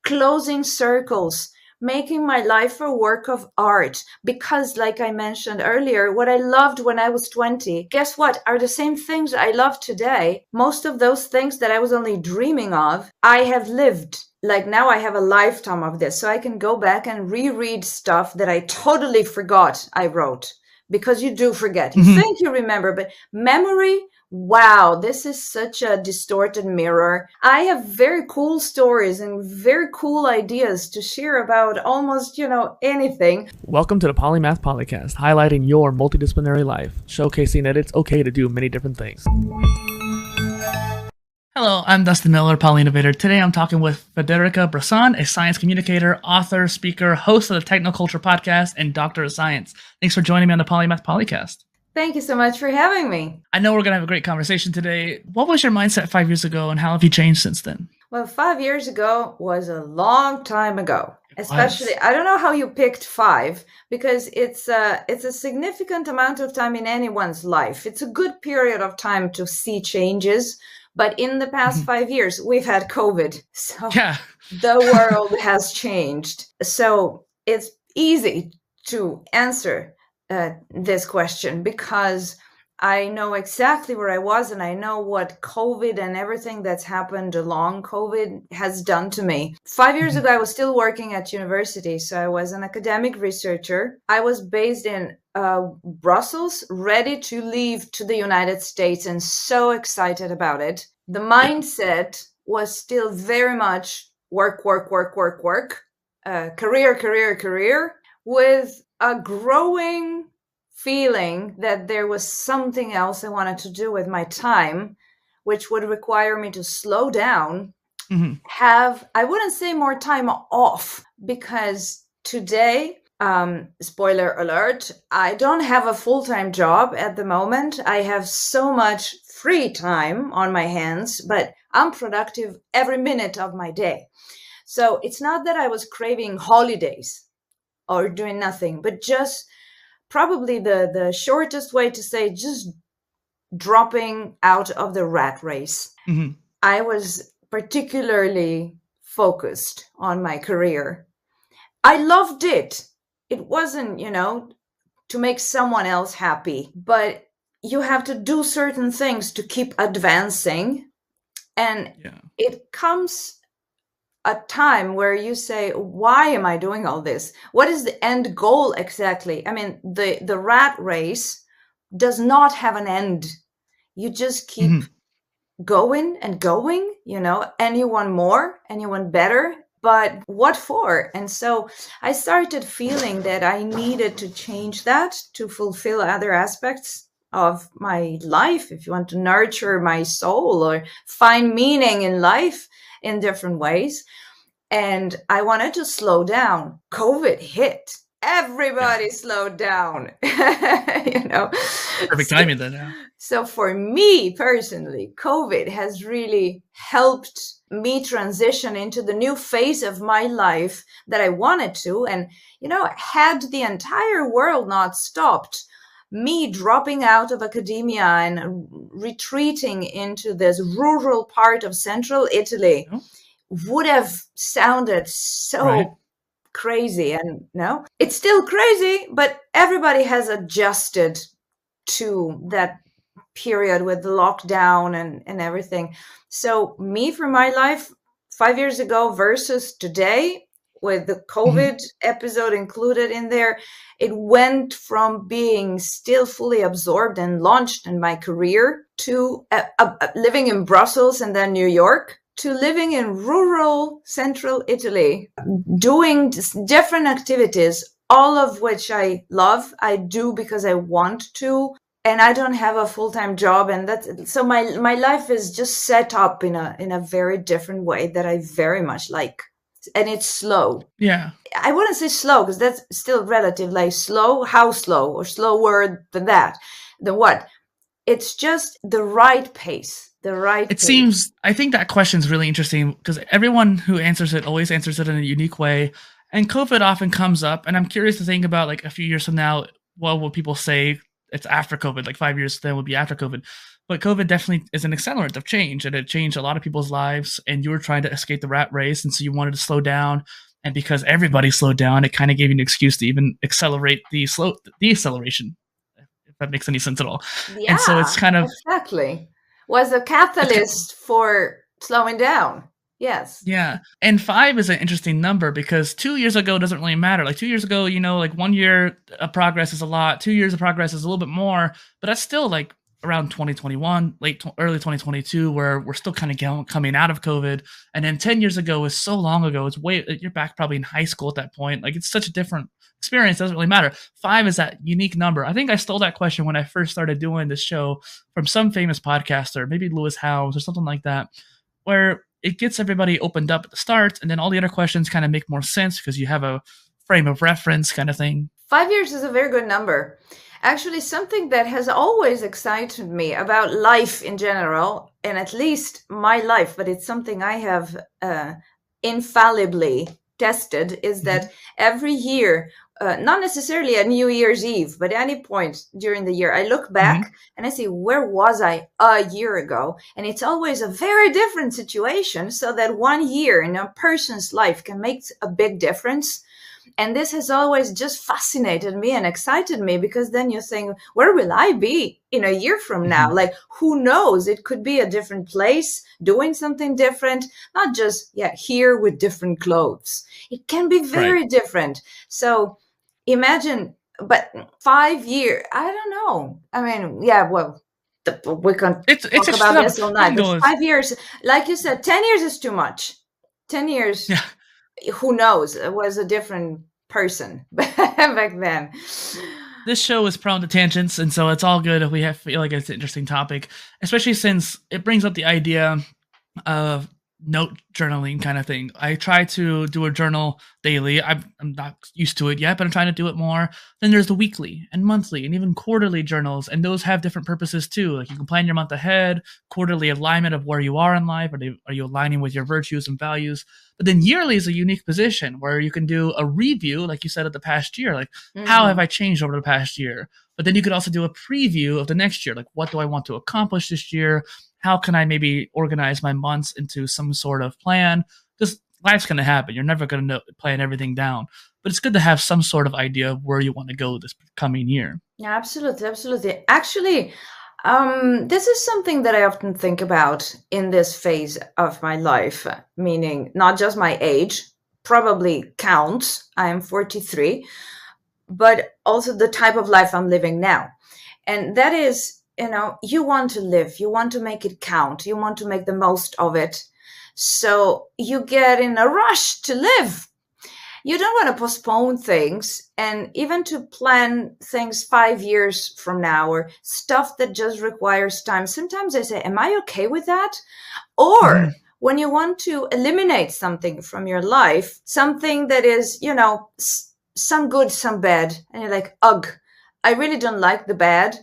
closing circles, making my life a work of art. Because like I mentioned earlier, what I loved when I was 20, guess what, are the same things I love today. Most of those things that I was only dreaming of, I have lived. Like now I have a lifetime of this, so I can go back and reread stuff that I totally forgot I wrote. Because you do forget. You think you remember, but memory, wow, this is such a distorted mirror. I have very cool stories and very cool ideas to share about almost, anything. Welcome to the Polymath Polycast, highlighting your multidisciplinary life, showcasing that it's okay to do many different things. Hello, I'm Dustin Miller, Polyinnovator. Today I'm talking with Federica Bressan, a science communicator, author, speaker, host of the Technoculture Podcast, and Doctor of Science. Thanks for joining me on the Polymath Polycast. Thank you so much for having me. I know we're going to have a great conversation today. What was your mindset 5 years ago, and how have you changed since then? Well, 5 years ago was a long time ago. Especially, I don't know how you picked 5, because it's a significant amount of time in anyone's life. It's a good period of time to see changes. But in the past 5 years, we've had COVID. So the world has changed. So it's easy to answer this question because I know exactly where I was and I know what COVID and everything that's happened along COVID has done to me. 5 years ago, I was still working at university. So I was an academic researcher. I was based in Brussels, ready to leave to the United States and so excited about it. The mindset was still very much work, career, with a growing feeling that there was something else I wanted to do with my time, which would require me to slow down, have, I wouldn't say more time off, because today, spoiler alert, I don't have a full-time job at the moment. I have so much free time on my hands, but I'm productive every minute of my day. So it's not that I was craving holidays or doing nothing, but just probably the shortest way to say just dropping out of the rat race. I was particularly focused on my career. I loved it. It wasn't, to make someone else happy, but you have to do certain things to keep advancing. And it comes a time where you say, why am I doing all this? What is the end goal exactly? I mean, the rat race does not have an end. You just keep going and going, anyone more, anyone better. But what for? And so I started feeling that I needed to change that to fulfill other aspects of my life, if you want to nurture my soul or find meaning in life in different ways. And I wanted to slow down. COVID hit. Everybody slowed down, Perfect timing then. Yeah. So for me personally, COVID has really helped me transition into the new phase of my life that I wanted to. And, had the entire world not stopped, me dropping out of academia and retreating into this rural part of central Italy would have sounded so crazy. And no, it's still crazy, but everybody has adjusted to that period with the lockdown and everything. So me, for my life 5 years ago versus today, with the COVID episode included in there, it went from being still fully absorbed and launched in my career to living in Brussels and then New York, to living in rural central Italy, doing different activities, all of which I love. I do because I want to, and I don't have a full-time job. And that's so my life is just set up in a very different way that I very much like. And it's slow. Yeah. I wouldn't say slow because that's still relative. Like slow, how slow, or slower than that? Then what? It's just the right pace. It seems, I think that question is really interesting because everyone who answers it always answers it in a unique way. And COVID often comes up. And I'm curious to think about, like, a few years from now, what will people say? It's after COVID, like 5 years then would be after COVID. But COVID definitely is an accelerant of change, and it changed a lot of people's lives. And you were trying to escape the rat race, and so you wanted to slow down. And because everybody slowed down, it kind of gave you an excuse to even accelerate the acceleration, if that makes any sense at all. And so Yeah, it's kind of exactly. Was a catalyst for slowing down. Yes. yeah. And 5 is an interesting number because 2 years ago doesn't really matter. Like 2 years ago, like 1 year of progress is a lot. 2 years of progress is a little bit more, but that's still like around 2021, early 2022, where we're still kind of coming out of COVID. And then 10 years ago is so long ago. You're back probably in high school at that point. Like it's such a different experience. It doesn't really matter. 5 is that unique number. I think I stole that question when I first started doing this show from some famous podcaster, maybe Lewis Howes or something like that, where it gets everybody opened up at the start, and then all the other questions kind of make more sense because you have a frame of reference kind of thing. 5 years is a very good number. Actually, something that has always excited me about life in general, and at least my life, but it's something I have infallibly tested, is that every year, not necessarily at New Year's Eve, but at any point during the year, I look back and I see, where was I a year ago? And it's always a very different situation, so that 1 year in a person's life can make a big difference. And this has always just fascinated me and excited me, because then you think, where will I be in a year from now? Like, who knows? It could be a different place, doing something different, not just here with different clothes. It can be very different. So imagine, but 5 years, I don't know. I mean, we can talk about this all night. But 5 years, like you said, 10 years is too much. 10 years. Yeah. Who knows? It was a different person back then. This show is prone to tangents, and so it's all good if we feel like it's an interesting topic, especially since it brings up the idea of note journaling kind of thing. I try to do a journal daily. I'm not used to it yet, but I'm trying to do it more. Then there's the weekly and monthly and even quarterly journals, and those have different purposes too. Like you can plan your month ahead, quarterly alignment of where you are in life. Are you aligning with your virtues and values? But then yearly is a unique position where you can do a review, like you said, of the past year. Like, how have I changed over the past year? But then you could also do a preview of the next year. Like, what do I want to accomplish this year? How can I maybe organize my months into some sort of plan? Because life's going to happen. You're never going to plan everything down. But it's good to have some sort of idea of where you want to go this coming year. Yeah, absolutely. Absolutely. Actually, this is something that I often think about in this phase of my life, meaning not just my age, probably counts. I am 43, but also the type of life I'm living now. And that is, you want to live, you want to make it count, you want to make the most of it. So you get in a rush to live. You don't want to postpone things, and even to plan things 5 years from now, or stuff that just requires time. Sometimes I say, am I okay with that? Or when you want to eliminate something from your life, something that is, some good, some bad, and you're like, ugh, I really don't like the bad,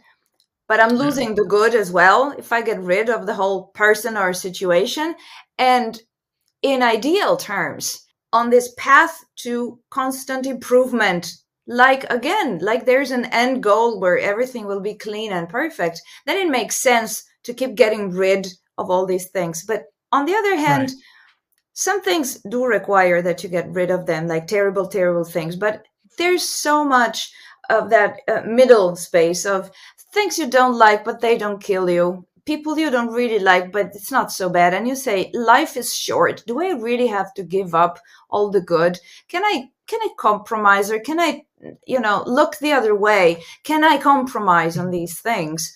but I'm losing the good as well if I get rid of the whole person or situation. And in ideal terms, on this path to constant improvement, like there's an end goal where everything will be clean and perfect, then it makes sense to keep getting rid of all these things. But on the other hand, some things do require that you get rid of them, like terrible, terrible things. But there's so much of that middle space of things you don't like, but they don't kill you. People you don't really like, but it's not so bad. And you say, life is short. Do I really have to give up all the good? Can I compromise, or can I, look the other way? Can I compromise on these things?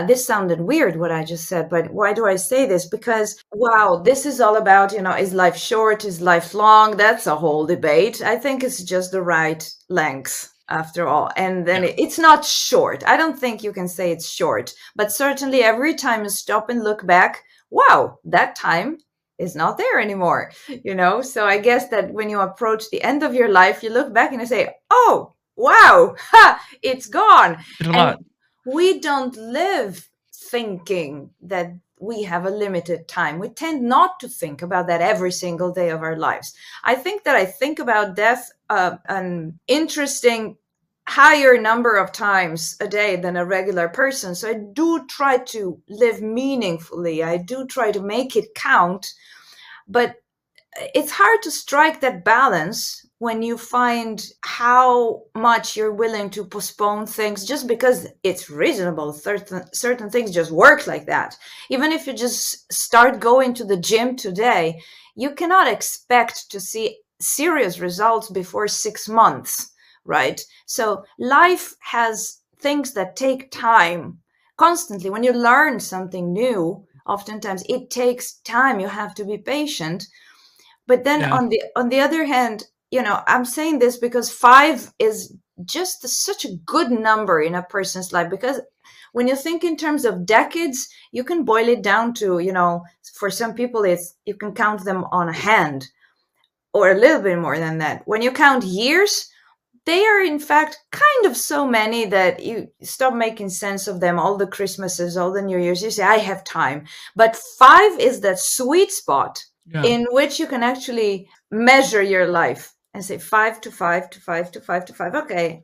This sounded weird, what I just said, but why do I say this? Because, wow, this is all about, is life short? Is life long? That's a whole debate. I think it's just the right length, after all. And then it's not short. I don't think you can say it's short, but certainly every time you stop and look back, wow, that time is not there anymore, So I guess that when you approach the end of your life, you look back and you say, oh, wow, it's gone. And we don't live thinking that we have a limited time. We tend not to think about that every single day of our lives. I think about death, an interesting higher number of times a day than a regular person. So I do try to live meaningfully. I do try to make it count. But it's hard to strike that balance when you find how much you're willing to postpone things just because it's reasonable. Certain things just work like that. Even if you just start going to the gym today, you cannot expect to see serious results before 6 months, right? So life has things that take time constantly. When you learn something new, oftentimes it takes time. You have to be patient. But then Yeah. on the other hand, I'm saying this because 5 is just such a good number in a person's life, because when you think in terms of decades, you can boil it down to, for some people, you can count them on a hand or a little bit more than that. When you count years, they are in fact kind of so many that you stop making sense of them. All the Christmases, all the New Year's, you say, I have time. But 5 is that sweet spot in which you can actually measure your life and say 5 to 5 to 5 to 5 to 5.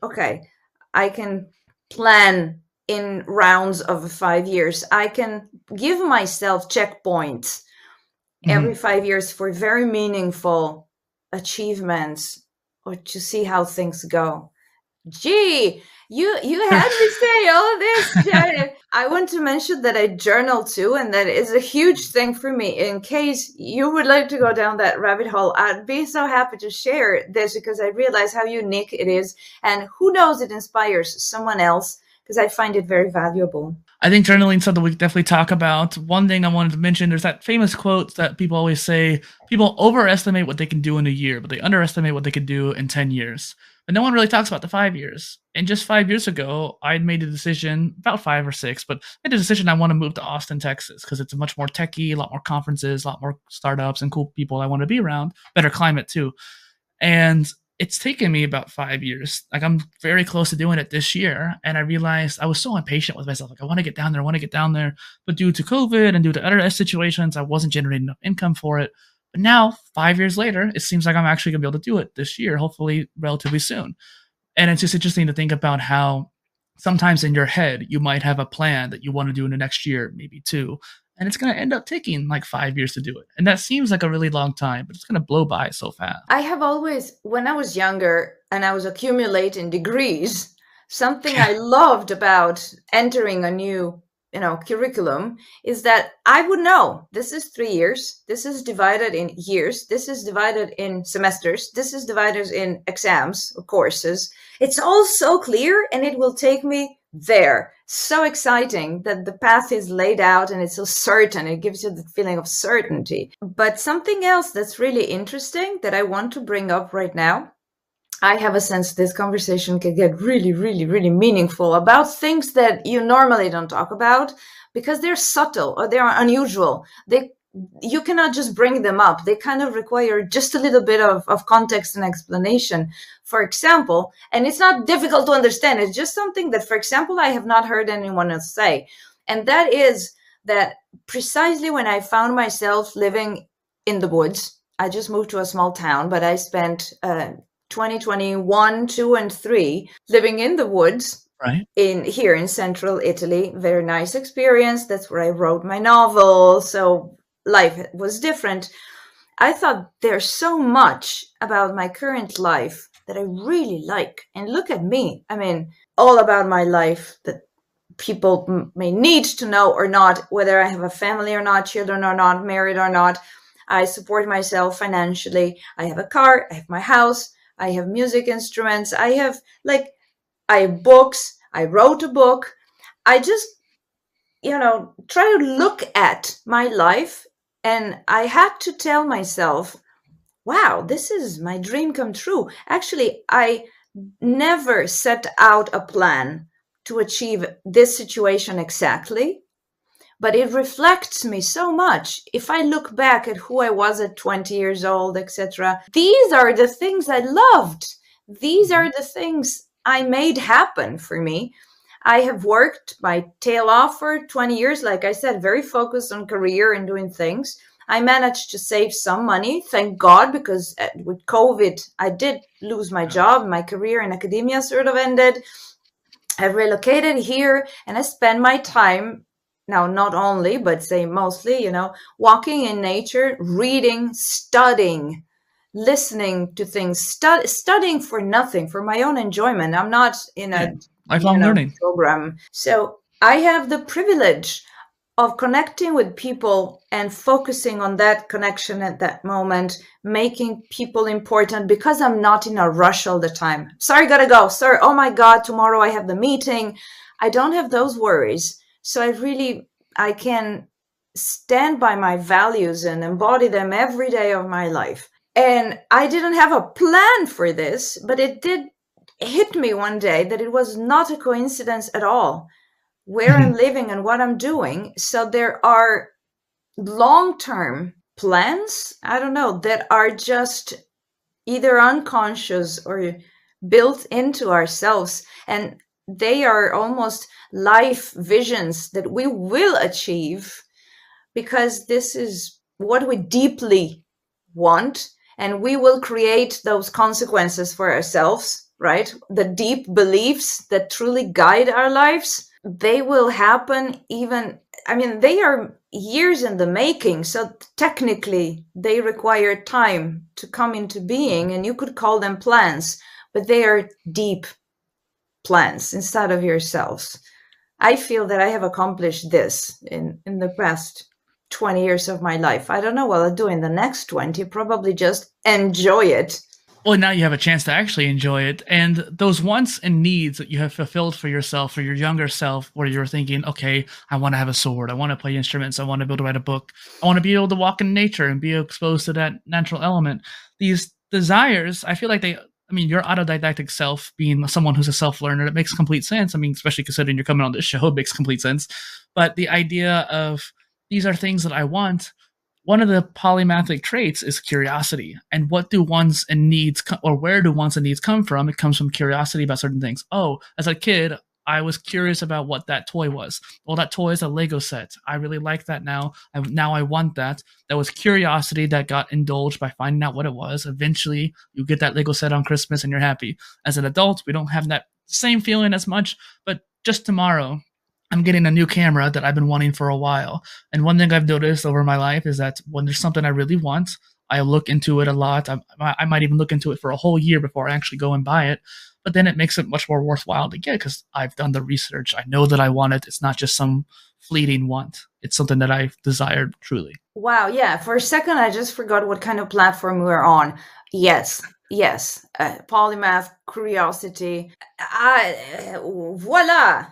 Okay. I can plan in rounds of 5 years. I can give myself checkpoints every 5 years for very meaningful achievements or to see how things go. Gee, you had me say all of this. I want to mention that I journal too, and that is a huge thing for me. In case you would like to go down that rabbit hole, I'd be so happy to share this because I realize how unique it is, and who knows, it inspires someone else because I find it very valuable. I think journaling is something we can definitely talk about. One thing I wanted to mention, there's that famous quote that people always say, people overestimate what they can do in a year, but they underestimate what they can do in 10 years. But no one really talks about the 5 years. And just 5 years ago, I had made a decision, about 5 or 6, but I made a decision I want to move to Austin, Texas, because it's a much more techie, a lot more conferences, a lot more startups and cool people I want to be around, better climate too. And it's taken me about 5 years. Like, I'm very close to doing it this year. And I realized I was so impatient with myself. Like, I want to get down there. But due to COVID and due to other situations, I wasn't generating enough income for it. But now, 5 years later, it seems like I'm actually going to be able to do it this year, hopefully relatively soon. And it's just interesting to think about how sometimes in your head, you might have a plan that you want to do in the next year, maybe 2. And it's going to end up taking like 5 years to do it. And that seems like a really long time, but it's going to blow by so fast. I have always, when I was younger and I was accumulating degrees, something I loved about entering a new, curriculum is that I would know this is 3 years. This is divided in years. This is divided in semesters. This is divided in exams or courses. It's all so clear and it will take me there. So exciting that the path is laid out and it's so certain. It gives you the feeling of certainty. But something else that's really interesting that I want to bring up right now, I have a sense this conversation can get really, really, really meaningful about things that you normally don't talk about because they're subtle or they're unusual. You cannot just bring them up. They kind of require just a little bit of context and explanation. For example, and it's not difficult to understand. It's just something that, for example, I have not heard anyone else say. And that is that precisely when I found myself living in the woods, I just moved to a small town, but I spent 2021, 2, and 3 living in the woods. Right. Here in central Italy. Very nice experience. That's where I wrote my novel. So life was different. I thought there's so much about my current life that I really like. And look at me. I mean, all about my life that people may need to know or not, whether I have a family or not, children or not, married or not. I support myself financially. I have a car. I have my house. I have music instruments. I have books. I wrote a book. I just, try to look at my life. And I had to tell myself, wow, this is my dream come true. Actually, I never set out a plan to achieve this situation exactly, but it reflects me so much. If I look back at who I was at 20 years old, etc., these are the things I loved. These are the things I made happen for me. I have worked my tail off for 20 years, like I said, very focused on career and doing things. I managed to save some money, thank God, because with COVID, I did lose my job. My career in academia sort of ended. I relocated here and I spend my time now, not only, but say mostly, walking in nature, reading, studying, listening to things, studying for nothing, for my own enjoyment. I'm not in a lifelong learning program. So I have the privilege of connecting with people and focusing on that connection at that moment, making people important because I'm not in a rush all the time. Sorry, gotta go. Sorry, oh my God, tomorrow I have the meeting. I don't have those worries. So I can stand by my values and embody them every day of my life. And I didn't have a plan for this, but it did hit me one day that it was not a coincidence at all where I'm living and what I'm doing. So there are long-term plans, I don't know, that are just either unconscious or built into ourselves. And they are almost life visions that we will achieve because this is what we deeply want. And we will create those consequences for ourselves, right? The deep beliefs that truly guide our lives, they will happen they are years in the making. So technically they require time to come into being, and you could call them plans, but they are deep plans inside of yourselves. I feel that I have accomplished this in the past 20 years of my life. I don't know what I'll do in the next 20, probably just enjoy it. Well, now you have a chance to actually enjoy it. And those wants and needs that you have fulfilled for yourself, for your younger self, where you're thinking, okay, I want to have a sword. I want to play instruments. I want to be able to write a book. I want to be able to walk in nature and be exposed to that natural element. These desires, I feel like your autodidactic self, being someone who's a self-learner, it makes complete sense. Especially considering you're coming on this show, it makes complete sense. But the idea of these are things that I want. One of the polymathic traits is curiosity. And what do wants and needs, or where do wants and needs come from? It comes from curiosity about certain things. Oh, as a kid, I was curious about what that toy was. Well, that toy is a Lego set. I really like that now. Now I want that. That was curiosity that got indulged by finding out what it was. Eventually, you get that Lego set on Christmas and you're happy. As an adult, we don't have that same feeling as much, but just tomorrow, I'm getting a new camera that I've been wanting for a while. And one thing I've noticed over my life is that when there's something I really want, I look into it a lot. I might even look into it for a whole year before I actually go and buy it. But then it makes it much more worthwhile to get because I've done the research. I know that I want it. It's not just some fleeting want. It's something that I've desired truly. Wow. Yeah. For a second, I just forgot what kind of platform we were on. Yes. Polymath, curiosity. Voila.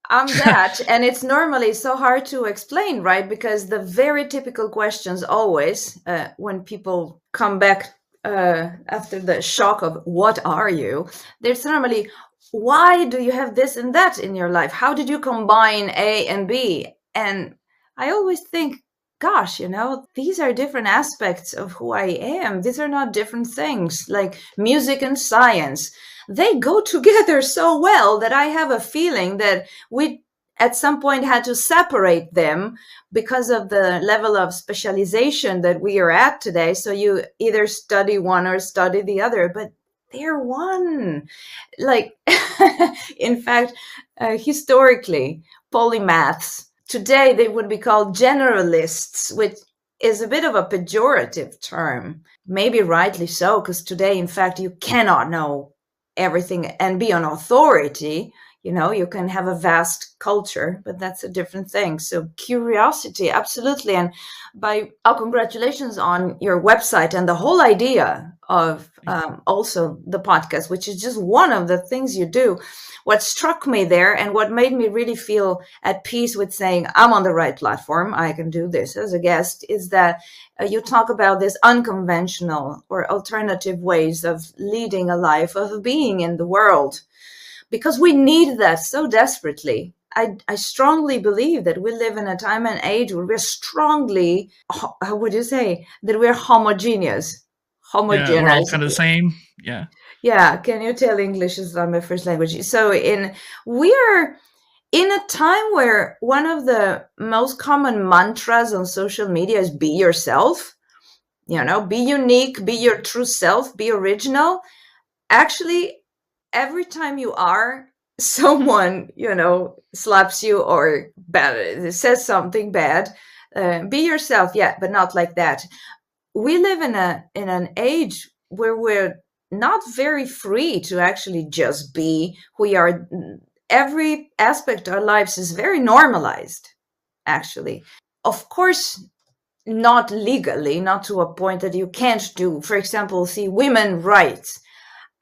I'm that. And it's normally so hard to explain, right? Because the very typical questions always, when people come back after the shock of what are you, there's normally, why do you have this and that in your life? How did you combine A and B? And I always think, gosh, these are different aspects of who I am. These are not different things, like music and science. They go together so well that I have a feeling that we at some point had to separate them because of the level of specialization that we are at today. So you either study one or study the other, but they're one. Like, in fact, historically, polymaths, today they would be called generalists, which is a bit of a pejorative term. Maybe rightly so, because today, in fact, you cannot know everything and be an authority. You can have a vast culture, but that's a different thing. So curiosity, absolutely. And congratulations on your website and the whole idea of also the podcast, which is just one of the things you do. What struck me there and what made me really feel at peace with saying I'm on the right platform, I can do this as a guest, is that you talk about this unconventional or alternative ways of leading a life, of being in the world, because we need that so desperately. I strongly believe that we live in a time and age where we're strongly, how would you say, that we're homogeneous. Yeah, we're all kind of the same. Yeah. Yeah. Can you tell English is not my first language? So we're in a time where one of the most common mantras on social media is be yourself, be unique, be your true self, be original. Actually, every time you are, someone, slaps you or says something bad. Be yourself, yeah, but not like that. We live in an age where we're not very free to actually just be who we are. Every aspect of our lives is very normalized, actually. Of course, not legally, not to a point that you can't do, for example, see women rights.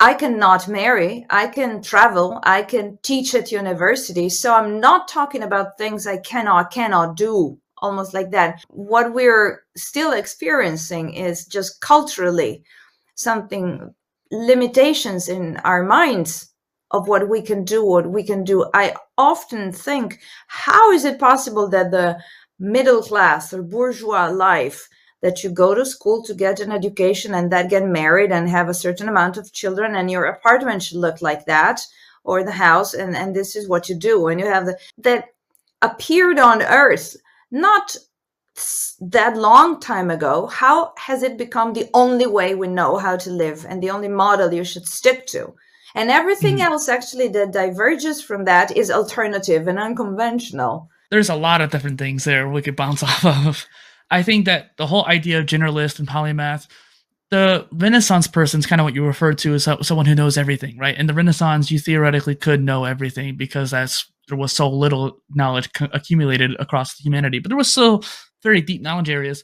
I cannot marry, I can travel, I can teach at university. So I'm not talking about things I cannot do, almost like that. What we're still experiencing is just culturally something, limitations in our minds of what we can do. I often think, how is it possible that the middle class or bourgeois life, that you go to school to get an education and then get married and have a certain amount of children, and your apartment should look like that, or the house, and this is what you do, and you have that appeared on earth not that long time ago. How has it become the only way we know how to live and the only model you should stick to? And everything else actually that diverges from that is alternative and unconventional. There's a lot of different things there we could bounce off of. I think that the whole idea of generalist and polymath, the Renaissance person is kind of what you referred to as someone who knows everything, right? In the Renaissance, you theoretically could know everything because there was so little knowledge accumulated across humanity, but there was still very deep knowledge areas.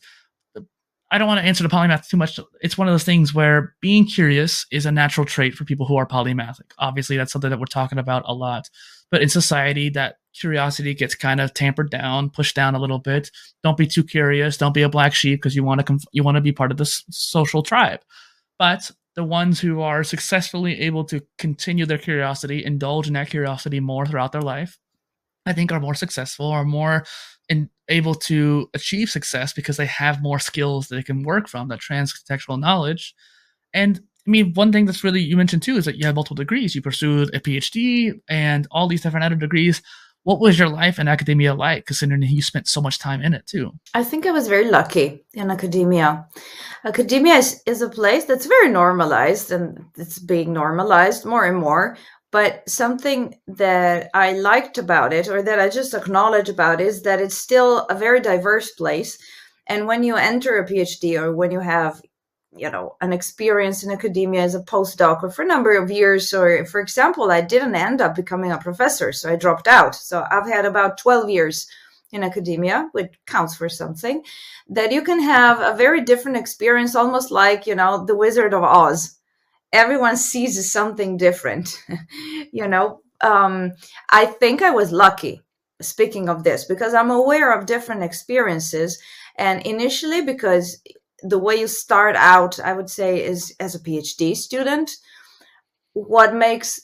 I don't want to answer the polymath too much. It's one of those things where being curious is a natural trait for people who are polymathic. Obviously, that's something that we're talking about a lot. But in society, that curiosity gets kind of tampered down, pushed down a little bit. Don't be too curious. Don't be a black sheep because you want to be part of this social tribe. But the ones who are successfully able to continue their curiosity, indulge in that curiosity more throughout their life, I think are more successful, are more able to achieve success because they have more skills that they can work from, that trans-contextual knowledge. And I mean, one thing that's really, you mentioned too, is that you have multiple degrees. You pursued a PhD and all these different other degrees. What was your life in academia like, considering you spent so much time in it too? I think I was very lucky in academia. Academia is a place that's very normalized, and it's being normalized more and more. But something that I liked about it, or that I just acknowledge about, is that it's still a very diverse place. And when you enter a PhD, or when you have, an experience in academia as a postdoc or for a number of years, or for example, I didn't end up becoming a professor, so I dropped out. So I've had about 12 years in academia, which counts for something, that you can have a very different experience, almost like, the Wizard of Oz. Everyone sees something different. I think I was lucky, speaking of this, because I'm aware of different experiences. And initially, because the way you start out, I would say, is as a PhD student. What makes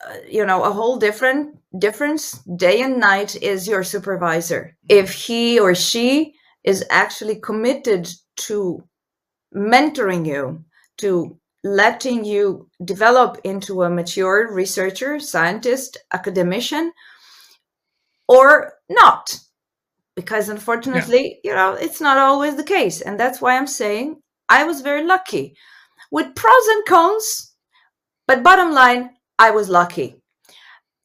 a whole difference day and night is your supervisor. If he or she is actually committed to mentoring you, to letting you develop into a mature researcher, scientist, academician, or not. Because unfortunately, it's not always the case. And that's why I'm saying I was very lucky, with pros and cons. But bottom line, I was lucky.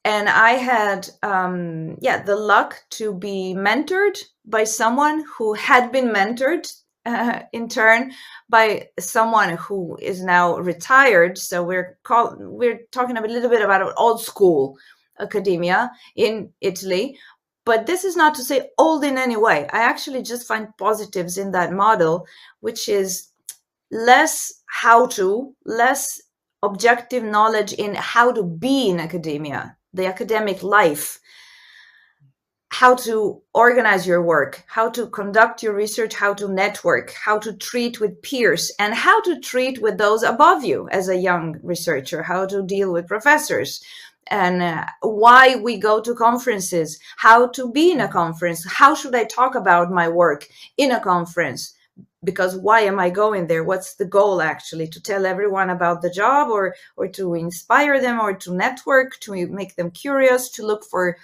And I had, the luck to be mentored by someone who had been mentored in turn by someone who is now retired. So we're talking a little bit about old school academia in Italy. But this is not to say old in any way. I actually just find positives in that model, which is less objective knowledge in how to be in academia, the academic life, how to organize your work, how to conduct your research, how to network, how to treat with peers, and how to treat with those above you as a young researcher, how to deal with professors. And why we go to conferences, how to be in a conference, how should I talk about my work in a conference? Because why am I going there? What's the goal actually? To tell everyone about the job, or to inspire them, or to network, to make them curious, to look for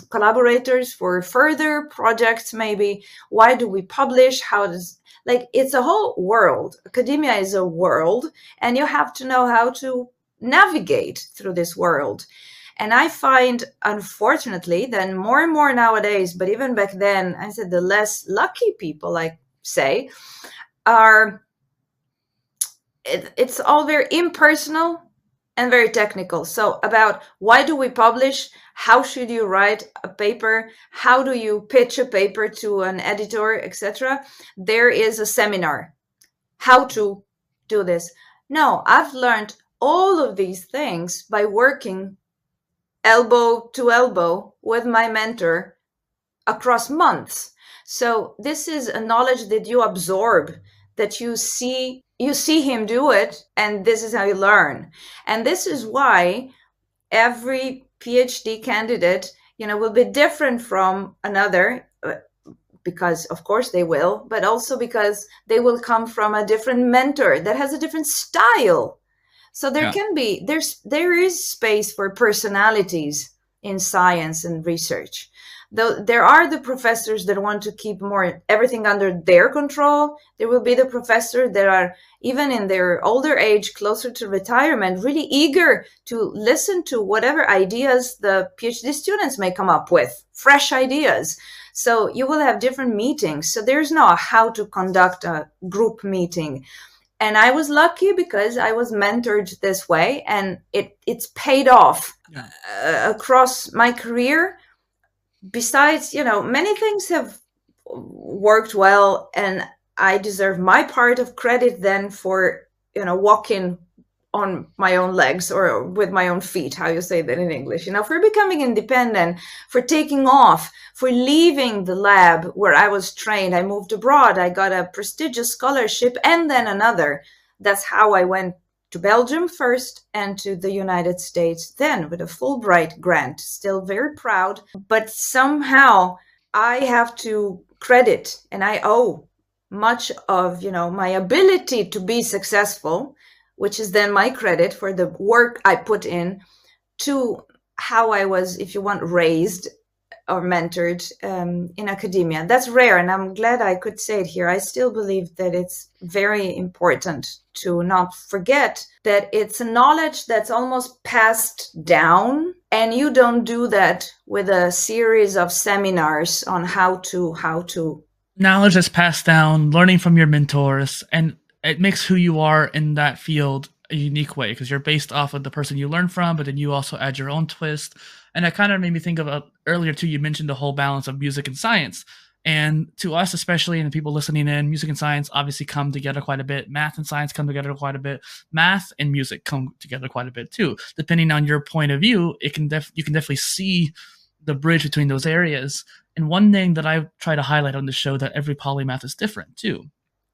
collaborators for further projects, maybe. Why do we publish? How does, like, it's a whole world. Academia is a world, and you have to know how to navigate through this world. And I find, unfortunately, that more and more nowadays, but even back then, I said the less lucky people, I say, are, it's all very impersonal and very technical. So about why do we publish? How should you write a paper? How do you pitch a paper to an editor, etc.? There is a seminar. How to do this. No, I've learned all of these things by working elbow to elbow with my mentor across months. So this is a knowledge that you absorb, that you see him do it, and this is how you learn. And this is why every PhD candidate, will be different from another, because of course they will, but also because they will come from a different mentor that has a different style. So there is space for personalities in science and research. Though there are the professors that want to keep everything under their control. There will be the professors that are, even in their older age, closer to retirement, really eager to listen to whatever ideas the PhD students may come up with, fresh ideas. So you will have different meetings. So there's no how to conduct a group meeting. And I was lucky because I was mentored this way, and it's paid off across my career. Besides, many things have worked well, and I deserve my part of credit then for, walking on my own legs, or with my own feet, how you say that in English, for becoming independent, for taking off, for leaving the lab where I was trained. I moved abroad. I got a prestigious scholarship and then another. That's how I went to Belgium first and to the United States then with a Fulbright grant. Still very proud, but somehow I have to credit, and I owe much of, my ability to be successful, which is then my credit for the work I put in, to how I was, if you want, raised or mentored in academia. That's rare, and I'm glad I could say it here. I still believe that it's very important to not forget that it's a knowledge that's almost passed down, and you don't do that with a series of seminars on how to. Knowledge is passed down, learning from your mentors, and it makes who you are in that field a unique way, because you're based off of the person you learn from, but then you also add your own twist. And that kind of made me think of earlier too, you mentioned the whole balance of music and science. And to us, especially, and the people listening in, music and science obviously come together quite a bit. Math and science come together quite a bit. Math and music come together quite a bit too. Depending on your point of view, you can definitely see the bridge between those areas. And one thing that I try to highlight on the show, that every polymath is different too.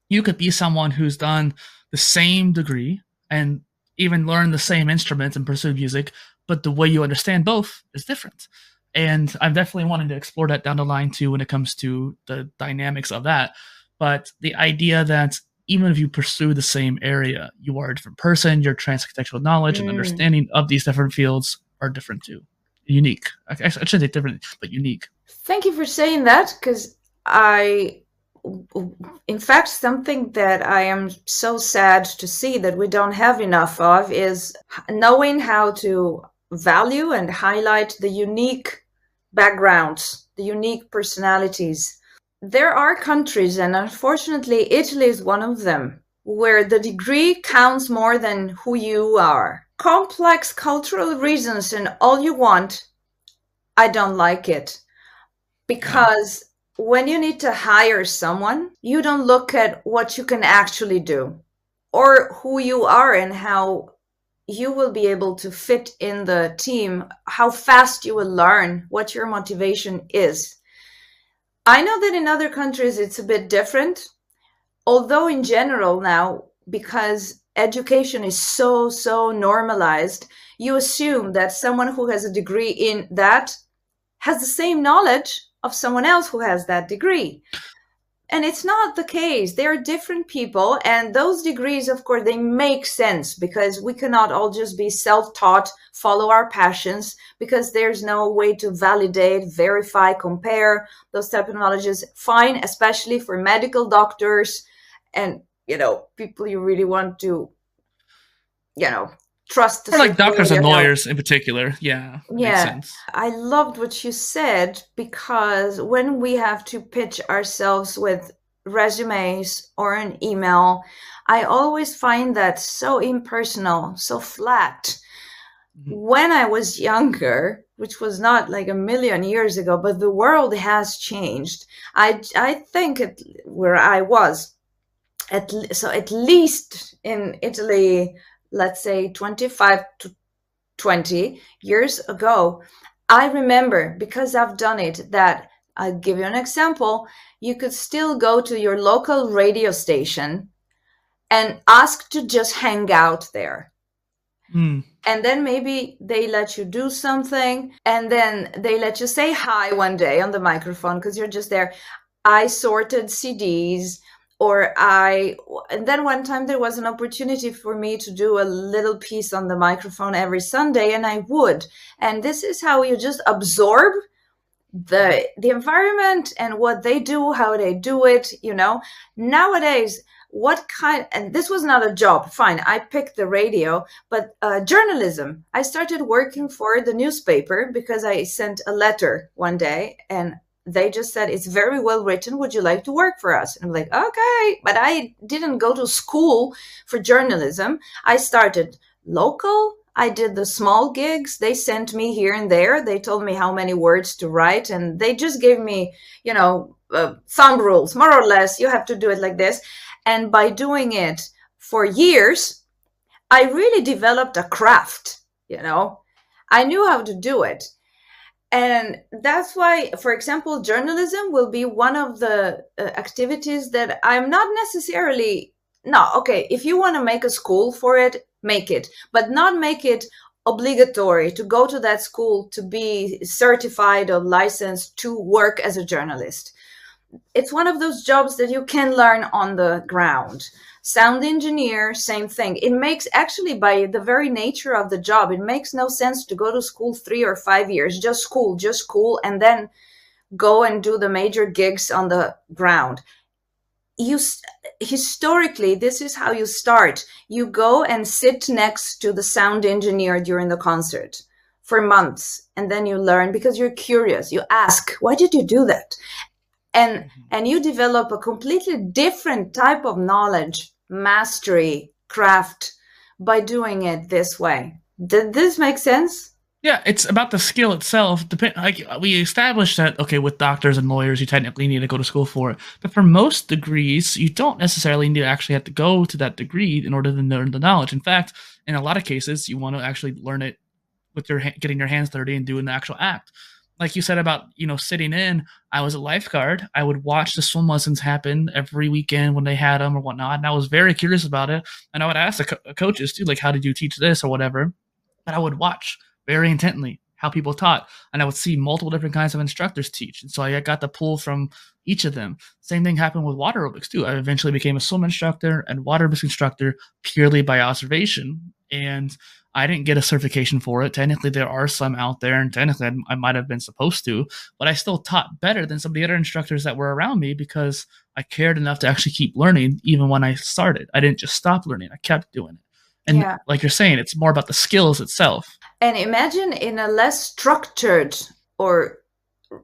You could be someone who's done the same degree and even learned the same instruments and pursued music, but the way you understand both is different. And I'm definitely wanting to explore that down the line too when it comes to the dynamics of that. But the idea that even if you pursue the same area, you are a different person, your transcontextual knowledge and understanding of these different fields are different too. Unique. I shouldn't say different, but unique. Thank you for saying that, because in fact, something that I am so sad to see that we don't have enough of is knowing how to value and highlight the unique backgrounds, the unique personalities. There are countries, and unfortunately Italy is one of them, where the degree counts more than who you are. Complex cultural reasons and all you want, I don't like it. Because when you need to hire someone, you don't look at what you can actually do or who you are and how you will be able to fit in the team, how fast you will learn, what your motivation is. I know that in other countries it's a bit different, although in general now, because education is so normalized, you assume that someone who has a degree in that has the same knowledge of someone else who has that degree. And it's not the case. They are different people. And those degrees, of course, they make sense because we cannot all just be self-taught, follow our passions, because there's no way to validate, verify, compare those type of knowledges. Fine, especially for medical doctors and, people you really want to, trust the Or like same way doctors you and know. lawyers in particular. Yeah, makes sense. I loved what you said, because when we have to pitch ourselves with resumes or an email, I always find that so impersonal, so flat. When I was younger, which was not like a million years ago, but the world has changed. I think where I was, at least in Italy, let's say 25 to 20 years ago, I remember, because I've done it, that I'll give you an example. You could still go to your local radio station and ask to just hang out there. And then maybe they let you do something, and then they let you say hi one day on the microphone because you're just there. I sorted CDs, and then one time there was an opportunity for me to do a little piece on the microphone every Sunday, and I would. And this is how you just absorb the environment and what they do, how they do it, Nowadays, and this was not a job, fine, I picked the radio, but journalism. I started working for the newspaper because I sent a letter one day, and they just said, it's very well written, would you like to work for us? And I'm like, okay. But I didn't go to school for journalism. I started local. I did the small gigs. They sent me here and there. They told me how many words to write, and they just gave me, thumb rules, more or less. You have to do it like this. And by doing it for years, I really developed a craft, I knew how to do it. And that's why, for example, journalism will be one of the activities that I'm not necessarily, no, okay, if you want to make a school for it, make it, but not make it obligatory to go to that school to be certified or licensed to work as a journalist. It's one of those jobs that you can learn on the ground. Sound engineer, same thing. It makes, actually, by the very nature of the job, it makes no sense to go to school 3 or 5 years, just school, and then go and do the major gigs on the ground. Historically, this is how you start. You go and sit next to the sound engineer during the concert for months, and then you learn because you're curious. You ask, why did you do that? And you develop a completely different type of knowledge, mastery, craft by doing it this way. Did this make sense? Yeah, it's about the skill itself. We established that, okay, with doctors and lawyers, you technically need to go to school for it. But for most degrees, you don't necessarily need to actually have to go to that degree in order to learn the knowledge. In fact, in a lot of cases, you want to actually learn it with getting your hands dirty and doing the actual act. Like you said about, sitting in, I was a lifeguard. I would watch the swim lessons happen every weekend when they had them or whatnot. And I was very curious about it. And I would ask the coaches too, like, how did you teach this or whatever? And I would watch very intently how people taught. And I would see multiple different kinds of instructors teach. And so I got the pull from each of them. Same thing happened with water aerobics too. I eventually became a swim instructor and water aerobics instructor purely by observation. And I didn't get a certification for it. Technically, there are some out there, and technically I might have been supposed to, but I still taught better than some of the other instructors that were around me because I cared enough to actually keep learning even when I started. I didn't just stop learning. I kept doing it. And like you're saying, it's more about the skills itself. And imagine in a less structured or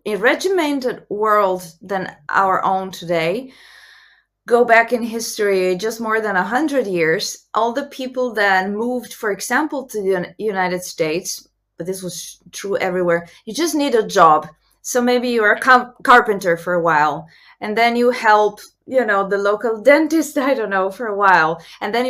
regimented world than our own today, go back in history just more than 100 years, all the people that moved, for example, to the United States, but this was true everywhere, you just need a job. So maybe you're a carpenter for a while, and then you help, the local dentist, I don't know, for a while. And then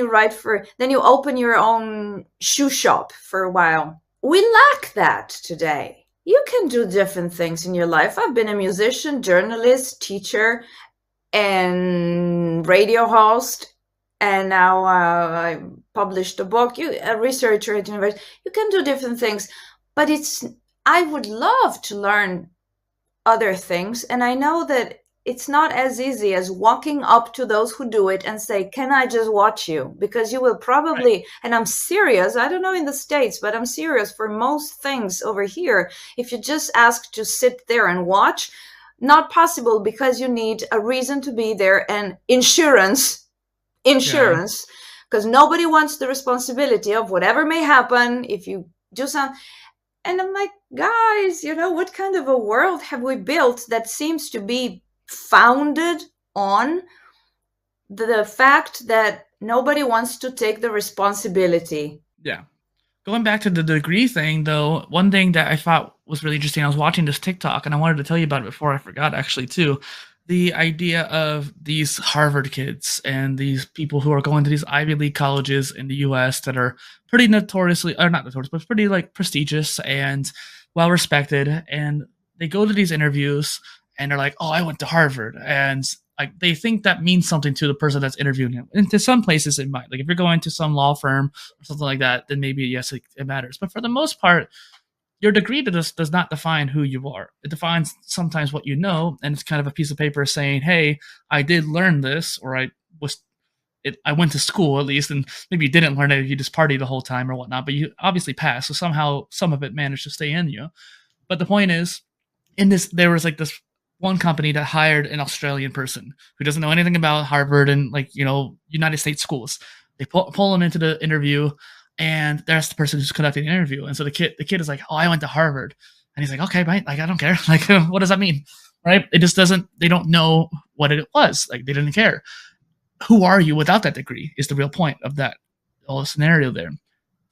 then you open your own shoe shop for a while. We lack that today. You can do different things in your life. I've been a musician, journalist, teacher, and radio host, and now I published a book. A researcher at university. You can do different things, but I would love to learn other things, and I know that it's not as easy as walking up to those who do it and say, can I just watch you? Because you will probably, right. And I'm serious, I don't know in the States, but I'm serious for most things over here. If you just ask to sit there and watch, not possible, because you need a reason to be there and insurance, because nobody wants the responsibility of whatever may happen if you do something. And I'm like, guys, what kind of a world have we built that seems to be founded on the fact that nobody wants to take the responsibility? Yeah. Going back to the degree thing, though, one thing that I thought was really interesting, I was watching this TikTok, and I wanted to tell you about it before I forgot, actually, too. The idea of these Harvard kids and these people who are going to these Ivy League colleges in the U.S. that are pretty notoriously, or not notorious, but pretty like prestigious and well respected, and they go to these interviews and they're like, "Oh, I went to Harvard," and like they think that means something to the person that's interviewing him. And to some places, it might. Like if you're going to some law firm or something like that, then maybe yes, it matters. But for the most part, your degree does not define who you are. It defines sometimes what you know, and it's kind of a piece of paper saying, "Hey, I did learn this," or I went to school at least, and maybe you didn't learn it, you just partied the whole time or whatnot, but you obviously passed, so somehow some of it managed to stay in you. But the point is, there was like this one company that hired an Australian person who doesn't know anything about Harvard and United States schools. They pull him into the interview, and that's the person who's conducting the interview. And so the kid is like, "Oh, I went to Harvard," and he's like, "Okay, right, like I don't care, like what does that mean?" Right? They don't know what it was, like they didn't care. Who are you without that degree is the real point of that whole scenario there.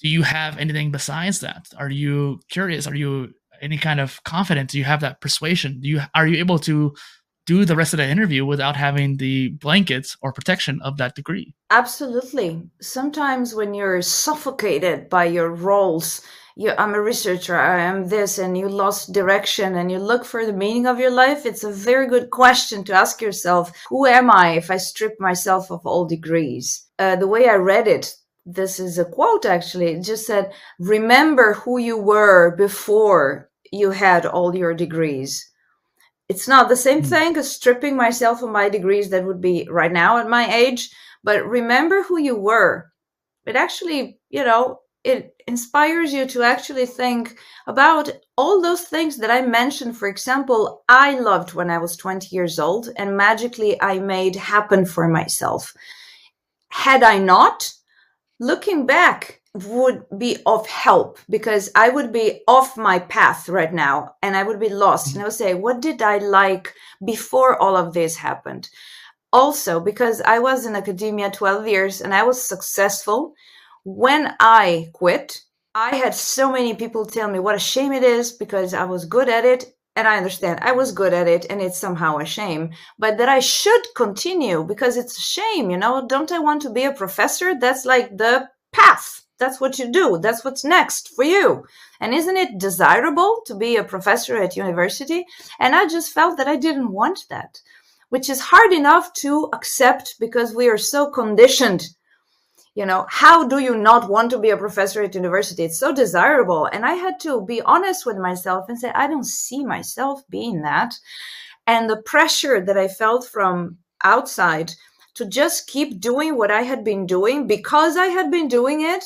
Do you have anything besides that? Are you curious? Are you any kind of confident? Do you have that persuasion? Are you able to do the rest of the interview without having the blankets or protection of that degree? Absolutely. Sometimes when you're suffocated by your roles, I'm a researcher, I am this, and you lost direction and you look for the meaning of your life, it's a very good question to ask yourself, who am I if I strip myself of all degrees? The way I read it, this is a quote actually, it just said, remember who you were before you had all your degrees. It's not the same thing as stripping myself of my degrees that would be right now at my age, but remember who you were. It actually, it inspires you to actually think about all those things that I mentioned. For example, I loved when I was 20 years old and magically I made happen for myself. Had I not, looking back would be of help because I would be off my path right now and I would be lost. And I would say, what did I like before all of this happened? Also, because I was in academia 12 years and I was successful, when I quit, I had so many people tell me what a shame it is because I was good at it. And I understand I was good at it and it's somehow a shame, but that I should continue because it's a shame, don't I want to be a professor? That's like the path. That's what you do. That's what's next for you. And isn't it desirable to be a professor at university? And I just felt that I didn't want that, which is hard enough to accept because we are so conditioned. How do you not want to be a professor at university? It's so desirable. And I had to be honest with myself and say, I don't see myself being that. And the pressure that I felt from outside to just keep doing what I had been doing because I had been doing it,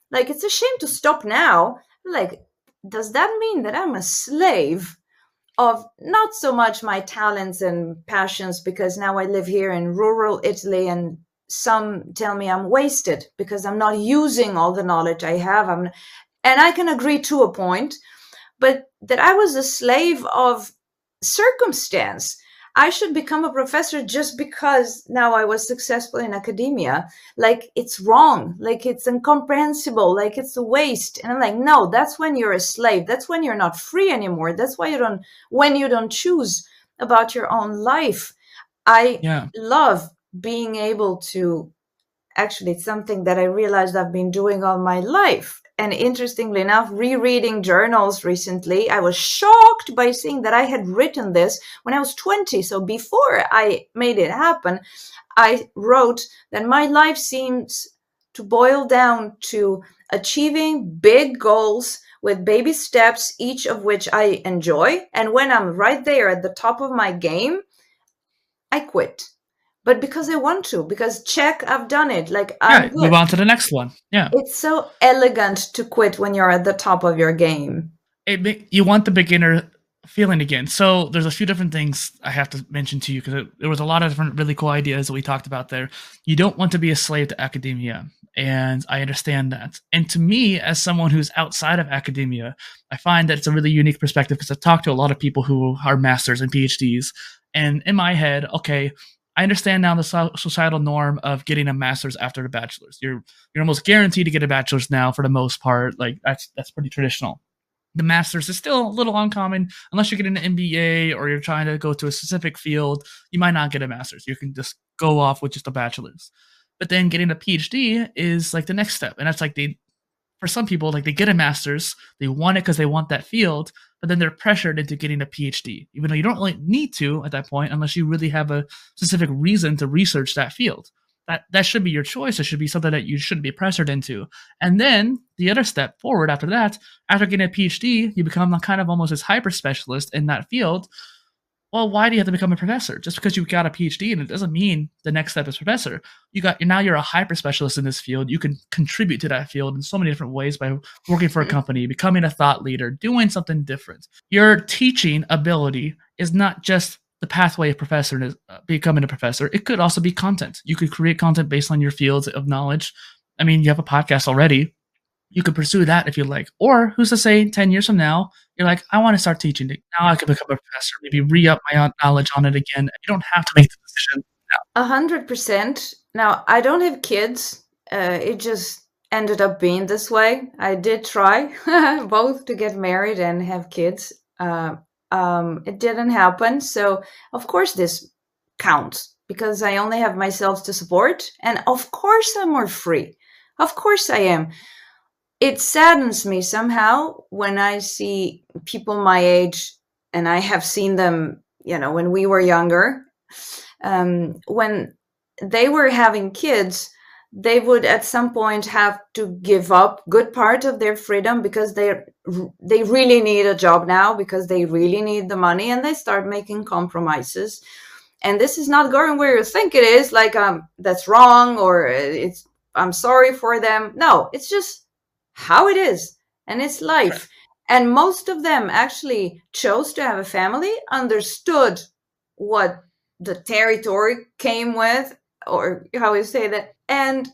like, it's a shame to stop now. Like, does that mean that I'm a slave of not so much my talents and passions because now I live here in rural Italy and some tell me I'm wasted because I'm not using all the knowledge I have. And I can agree to a point, but that I was a slave of circumstance. I should become a professor just because now I was successful in academia. Like, it's wrong. Like, it's incomprehensible. Like, it's a waste. And I'm like, no, that's when you're a slave. That's when you're not free anymore. That's why when you don't choose about your own life. I love being able to, actually, it's something that I realized I've been doing all my life. And interestingly enough, rereading journals recently, I was shocked by seeing that I had written this when I was 20. So before I made it happen, I wrote that my life seems to boil down to achieving big goals with baby steps, each of which I enjoy. And when I'm right there at the top of my game, I quit. But because I want to, because check, I've done it. Like, I'm good. Move on to the next one. Yeah. It's so elegant to quit when you're at the top of your game. You want the beginner feeling again. So there's a few different things I have to mention to you because there was a lot of different really cool ideas that we talked about there. You don't want to be a slave to academia, and I understand that. And to me, as someone who's outside of academia, I find that it's a really unique perspective because I've talked to a lot of people who are masters and PhDs, and in my head, okay, I understand now the societal norm of getting a master's after the bachelor's. You're almost guaranteed to get a bachelor's now for the most part. Like that's pretty traditional. The master's is still a little uncommon unless you're getting an MBA or you're trying to go to a specific field. You might not get a master's. You can just go off with just a bachelor's. But then getting a PhD is like the next step, and that's like for some people, like they get a master's, they want it because they want that field, but then they're pressured into getting a PhD, even though you don't really need to at that point unless you really have a specific reason to research that field. That should be your choice. It should be something that you shouldn't be pressured into. And then the other step forward after that, after getting a PhD, you become kind of almost this hyper specialist in that field. Well, why do you have to become a professor? Just because you've got a PhD, and it doesn't mean the next step is professor. You're a hyper specialist in this field. You can contribute to that field in so many different ways by working for a company, becoming a thought leader, doing something different. Your teaching ability is not just the pathway of professor becoming a professor. It could also be content. You could create content based on your fields of knowledge. I mean, you have a podcast already. You could pursue that if you like. Or who's to say 10 years from now, you're like, I want to start teaching it. Now I could become a professor, maybe re-up my knowledge on it again. You don't have to make the decision now. 100%. Now, I don't have kids. It just ended up being this way. I did try both to get married and have kids. It didn't happen. So, of course, this counts because I only have myself to support. And of course, I'm more free. Of course, I am. It saddens me somehow when I see people my age, and I have seen them, when we were younger, when they were having kids, they would at some point have to give up good part of their freedom because they really need a job now, because they really need the money, and they start making compromises. And this is not going where you think it is, like that's wrong, or I'm sorry for them. No, it's just how it is, and it's life. Right. And most of them actually chose to have a family, understood what the territory came with, or how you say that, and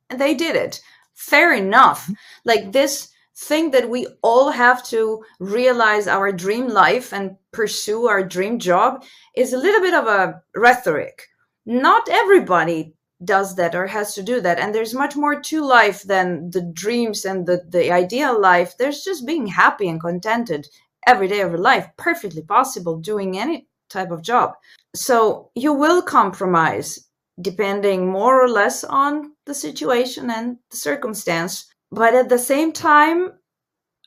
they did it. Fair enough. Like this thing that we all have to realize our dream life and pursue our dream job is a little bit of a rhetoric. Not everybody does that or has to do that. And there's much more to life than the dreams and the ideal life. There's just being happy and contented every day of your life. Perfectly possible doing any type of job. So you will compromise depending more or less on the situation and the circumstance. But at the same time,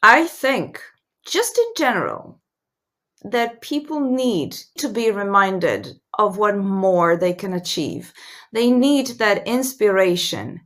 I think, just in general, that people need to be reminded of what more they can achieve. They need that inspiration.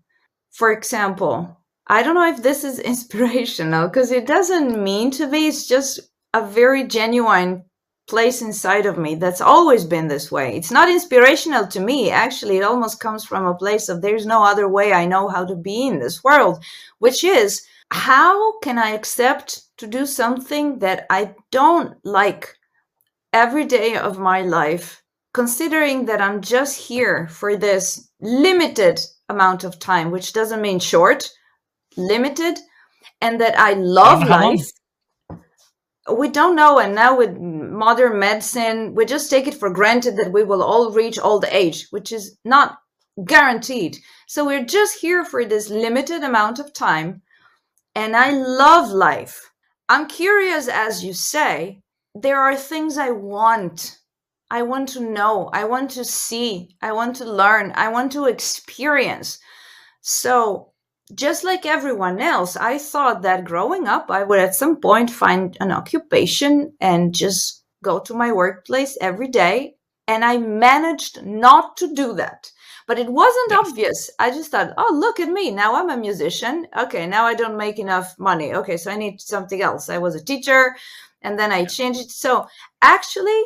For example, I don't know if this is inspirational, because it doesn't mean to be. It's just a very genuine place inside of me that's always been this way. It's not inspirational to me. Actually, it almost comes from a place of there's no other way I know how to be in this world, which is, how can I accept to do something that I don't like every day of my life, considering that I'm just here for this limited amount of time, which doesn't mean short, limited, and that I love life. We don't know. And now with modern medicine, we just take it for granted that we will all reach old age, which is not guaranteed. So we're just here for this limited amount of time. And I love life. I'm curious, as you say, there are things I want. I want to know. I want to see. I want to learn. I want to experience. So just like everyone else, I thought that growing up, I would at some point find an occupation and just go to my workplace every day. And I managed not to do that. But it wasn't obvious. I just thought, oh, look at me. Now I'm a musician. Okay, now I don't make enough money. Okay, so I need something else. I was a teacher, and then I changed it. So actually,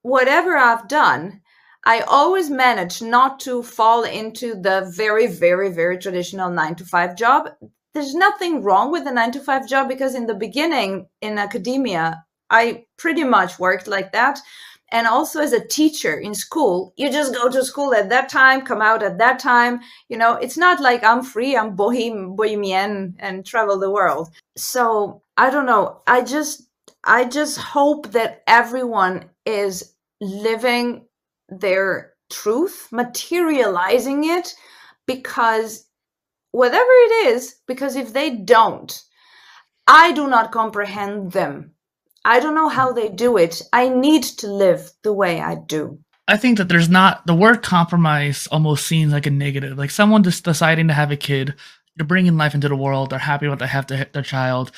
whatever I've done, I always manage not to fall into the very, very, very traditional 9 to 5 job. There's nothing wrong with the 9 to 5 job, because in the beginning in academia, I pretty much worked like that. And also as a teacher in school, you just go to school at that time, come out at that time. It's not like I'm free, I'm bohemian and travel the world. So I don't know. I just hope that everyone is living their truth, materializing it, because whatever it is, because if they don't, I do not comprehend them. I don't know how they do it. I need to live the way I do. I think that there's not, the word compromise almost seems like a negative. Like someone just deciding to have a kid, they're bringing life into the world, they're happy what they have to their child.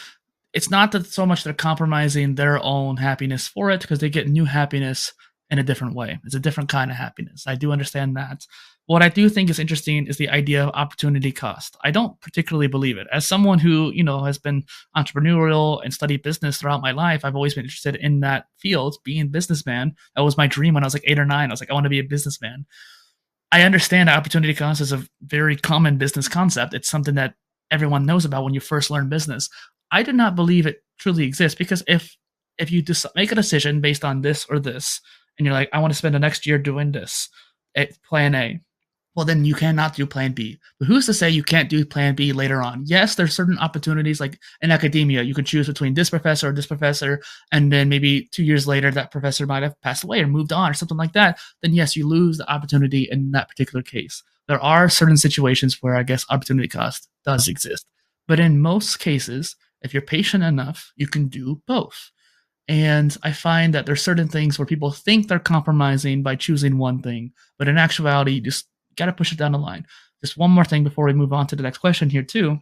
It's not that so much they're compromising their own happiness for it, because they get new happiness in a different way. It's a different kind of happiness. I do understand that. What I do think is interesting is the idea of opportunity cost. I don't particularly believe it. As someone who, has been entrepreneurial and studied business throughout my life, I've always been interested in that field, being a businessman. That was my dream when I was like 8 or 9. I was like, I want to be a businessman. I understand that opportunity cost is a very common business concept. It's something that everyone knows about when you first learn business. I do not believe it truly exists, because if you make a decision based on this or this, and you're like, I want to spend the next year doing this, plan A, well, then you cannot do plan B. But who's to say you can't do plan B later on? Yes, there's certain opportunities, like in academia, you can choose between this professor or this professor, and then maybe 2 years later, that professor might have passed away or moved on or something like that. Then yes, you lose the opportunity in that particular case. There are certain situations where I guess opportunity cost does exist. But in most cases, if you're patient enough, you can do both. And I find that there's certain things where people think they're compromising by choosing one thing, but in actuality, you just got to push it down the line. Just one more thing before we move on to the next question here too,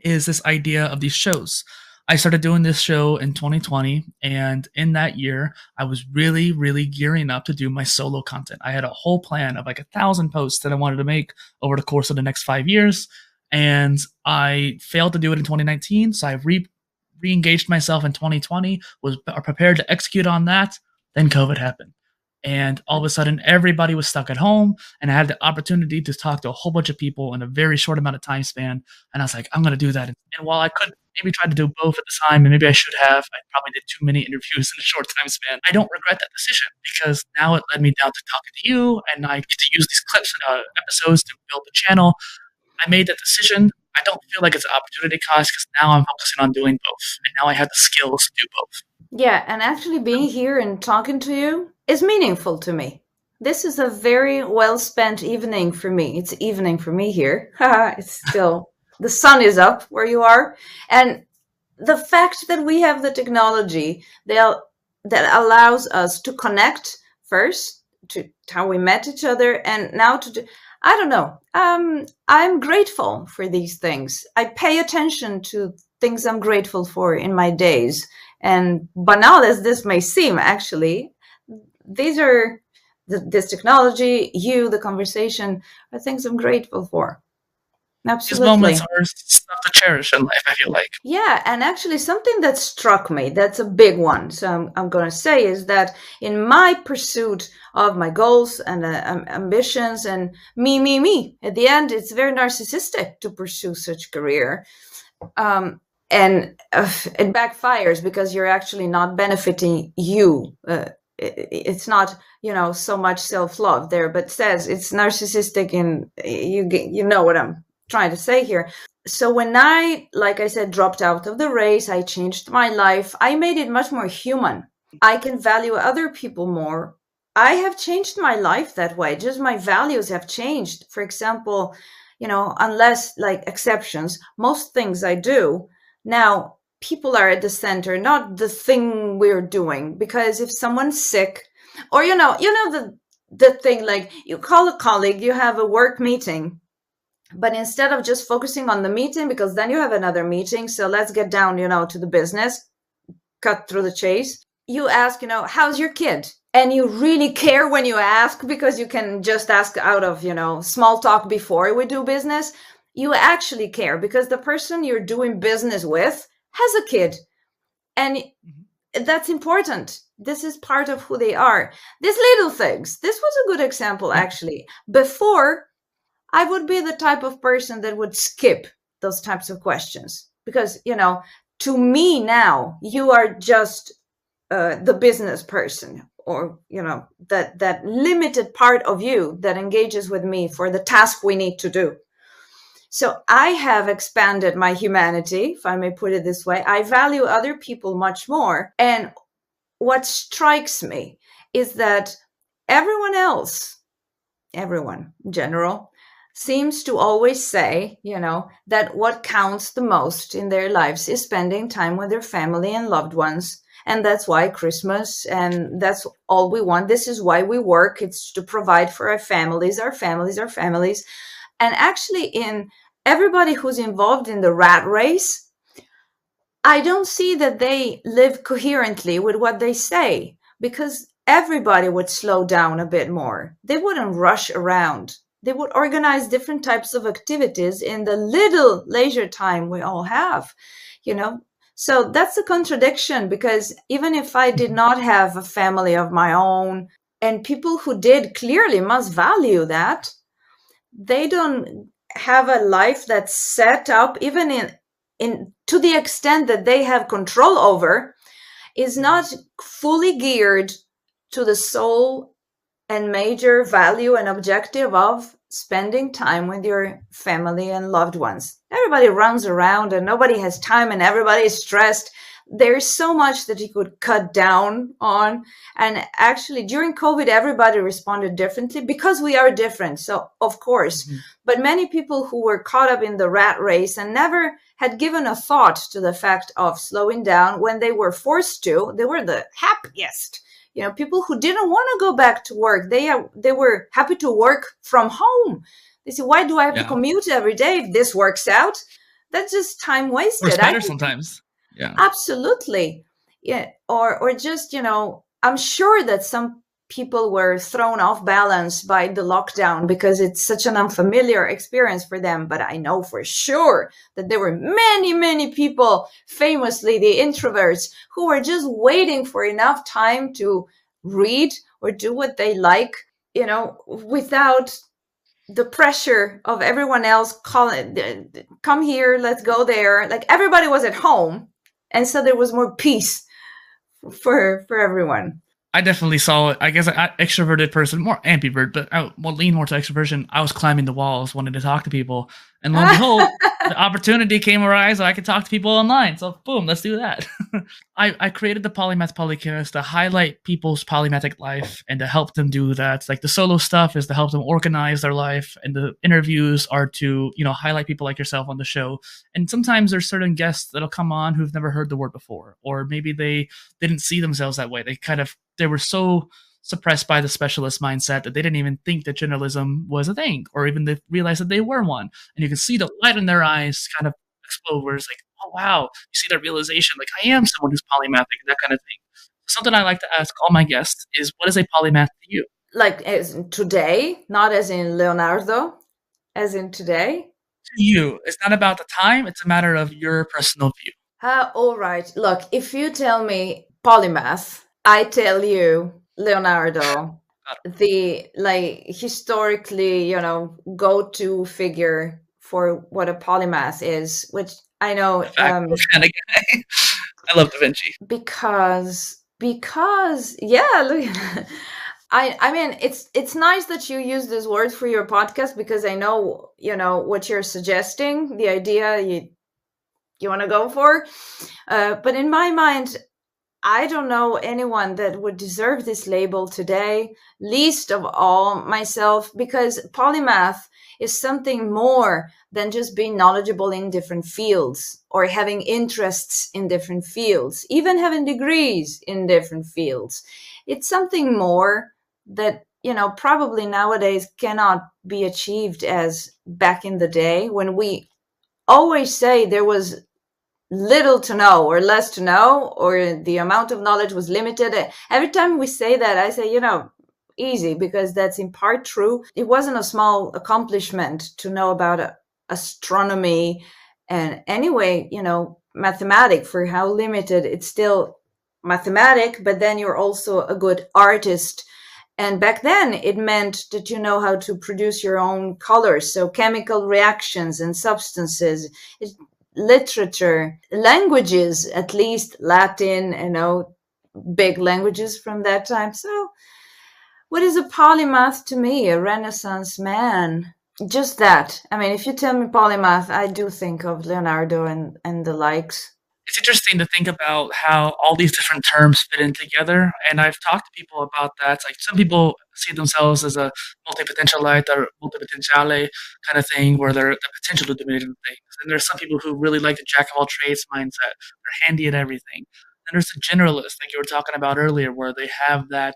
is this idea of these shows. I started doing this show in 2020, and in that year, I was really, really gearing up to do my solo content. I had a whole plan of like 1,000 posts that I wanted to make over the course of the next 5 years, and I failed to do it in 2019, so I re-engaged myself in 2020, was prepared to execute on that. Then COVID happened. And all of a sudden, everybody was stuck at home, and I had the opportunity to talk to a whole bunch of people in a very short amount of time span. And I was like, I'm going to do that. And while I could maybe try to do both at the time, and maybe I should have, I probably did too many interviews in a short time span. I don't regret that decision, because now it led me down to talking to you, and I get to use these clips and episodes to build the channel. I made that decision. I don't feel like it's an opportunity cost, because now I'm focusing on doing both. And now I have the skills to do both. Yeah, and actually being here and talking to you is meaningful to me. This is a very well-spent evening for me. It's evening for me here. It's still, the sun is up where you are. And the fact that we have the technology that allows us to connect first to how we met each other, and now I don't know. I'm grateful for these things. I pay attention to things I'm grateful for in my days. And banal as this may seem, actually, these are this technology, the conversation, are things I'm grateful for. Absolutely. These moments are stuff to cherish in life, I feel like. Yeah, and actually something that struck me, that's a big one. So I'm going to say is that in my pursuit of my goals and ambitions and me, at the end, it's very narcissistic to pursue such career. And it backfires, because you're actually not benefiting you. It's not, so much self-love there, but says it's narcissistic, and you know what I'm trying to say here. So when I, like I said, dropped out of the race, I changed my life. I made it much more human. I can value other people more. I have changed my life that way. Just my values have changed. For example, unless like exceptions, most things I do now, people are at the center, not the thing we're doing. Because if someone's sick, or the thing, like you call a colleague, you have a work meeting, but instead of just focusing on the meeting, because then you have another meeting, so let's get down, to the business, cut through the chase. You ask, how's your kid? And you really care when you ask, because you can just ask out of, small talk before we do business. You actually care, because the person you're doing business with has a kid. And that's important. This is part of who they are. These little things. This was a good example, actually. Before, I would be the type of person that would skip those types of questions because, to me now, you are just the business person, or, that limited part of you that engages with me for the task we need to do. So I have expanded my humanity, if I may put it this way. I value other people much more. And what strikes me is that everyone in general, seems to always say, that what counts the most in their lives is spending time with their family and loved ones. And that's why Christmas, and that's all we want. This is why we work. It's to provide for our families. And actually, in everybody who's involved in the rat race, I don't see that they live coherently with what they say, because everybody would slow down a bit more. They wouldn't rush around. They would organize different types of activities in the little leisure time we all have, So that's a contradiction, because even if I did not have a family of my own, and people who did clearly must value that, they don't have a life that's set up, even in to the extent that they have control over, is not fully geared to the sole and major value and objective of spending time with your family and loved ones. Everybody runs around and nobody has time and everybody is stressed. There's so much that you could cut down on. And actually, during COVID, everybody responded differently because we are different. So, of course, but many people who were caught up in the rat race and never had given a thought to the fact of slowing down when they were forced to, they were the happiest. People who didn't want to go back to work, they were happy to work from home. They say, why do I have to commute every day if this works out? That's just time wasted. Or it's better sometimes. Yeah, absolutely. Yeah. Or just, I'm sure that some people were thrown off balance by the lockdown because it's such an unfamiliar experience for them. But I know for sure that there were many, many people, famously the introverts, who were just waiting for enough time to read or do what they like, without the pressure of everyone else calling, come here, let's go there. Like, everybody was at home. And so there was more peace for everyone. I definitely saw it. I guess an extroverted person, more ambivert, but I will lean more to extroversion. I was climbing the walls, wanting to talk to people. And lo and behold, the opportunity came arise so I could talk to people online. So boom, let's do that. I created the Polymath Polycast to highlight people's polymathic life and to help them do that. Like, the solo stuff is to help them organize their life, and the interviews are to, highlight people like yourself on the show. And sometimes there's certain guests that'll come on who've never heard the word before, or maybe they didn't see themselves that way. They were so suppressed by the specialist mindset that they didn't even think that generalism was a thing, or even they realized that they were one. And you can see the light in their eyes kind of explode, where it's like, oh wow, you see that realization, like, I am someone who's polymathic, that kind of thing. Something I like to ask all my guests is, what is a polymath to you? Like, as in today, not as in Leonardo, as in today? To you. It's not about the time, it's a matter of your personal view. All right. Look, if you tell me polymath, I tell you Leonardo, the historically, go-to figure for what a polymath is, which I know. I love Da Vinci because yeah, look. I mean, it's nice that you use this word for your podcast, because I know, what you're suggesting, the idea you want to go for. But in my mind, I don't know anyone that would deserve this label today, least of all myself, because polymath is something more than just being knowledgeable in different fields or having interests in different fields, even having degrees in different fields. It's something more that, probably nowadays cannot be achieved as back in the day, when we always say there was little to know or less to know, or the amount of knowledge was limited. Every time we say that, I say, easy, because that's in part true. It wasn't a small accomplishment to know about astronomy and anyway, mathematics, for how limited it still mathematic, but then you're also a good artist. And back then it meant that you know how to produce your own colors. So chemical reactions and substances, literature, languages, at least Latin, big languages from that time. So what is a polymath to me? A Renaissance man. Just that. I mean, if you tell me polymath, I do think of Leonardo and the likes. It's interesting to think about how all these different terms fit in together. And I've talked to people about that. Like some people see themselves as a multipotentialite or multipotentiale kind of thing, where they're the potential to do many different things. And there's some people who really like the jack of all trades mindset. They're handy at everything. And there's the generalist, like you were talking about earlier, where they have that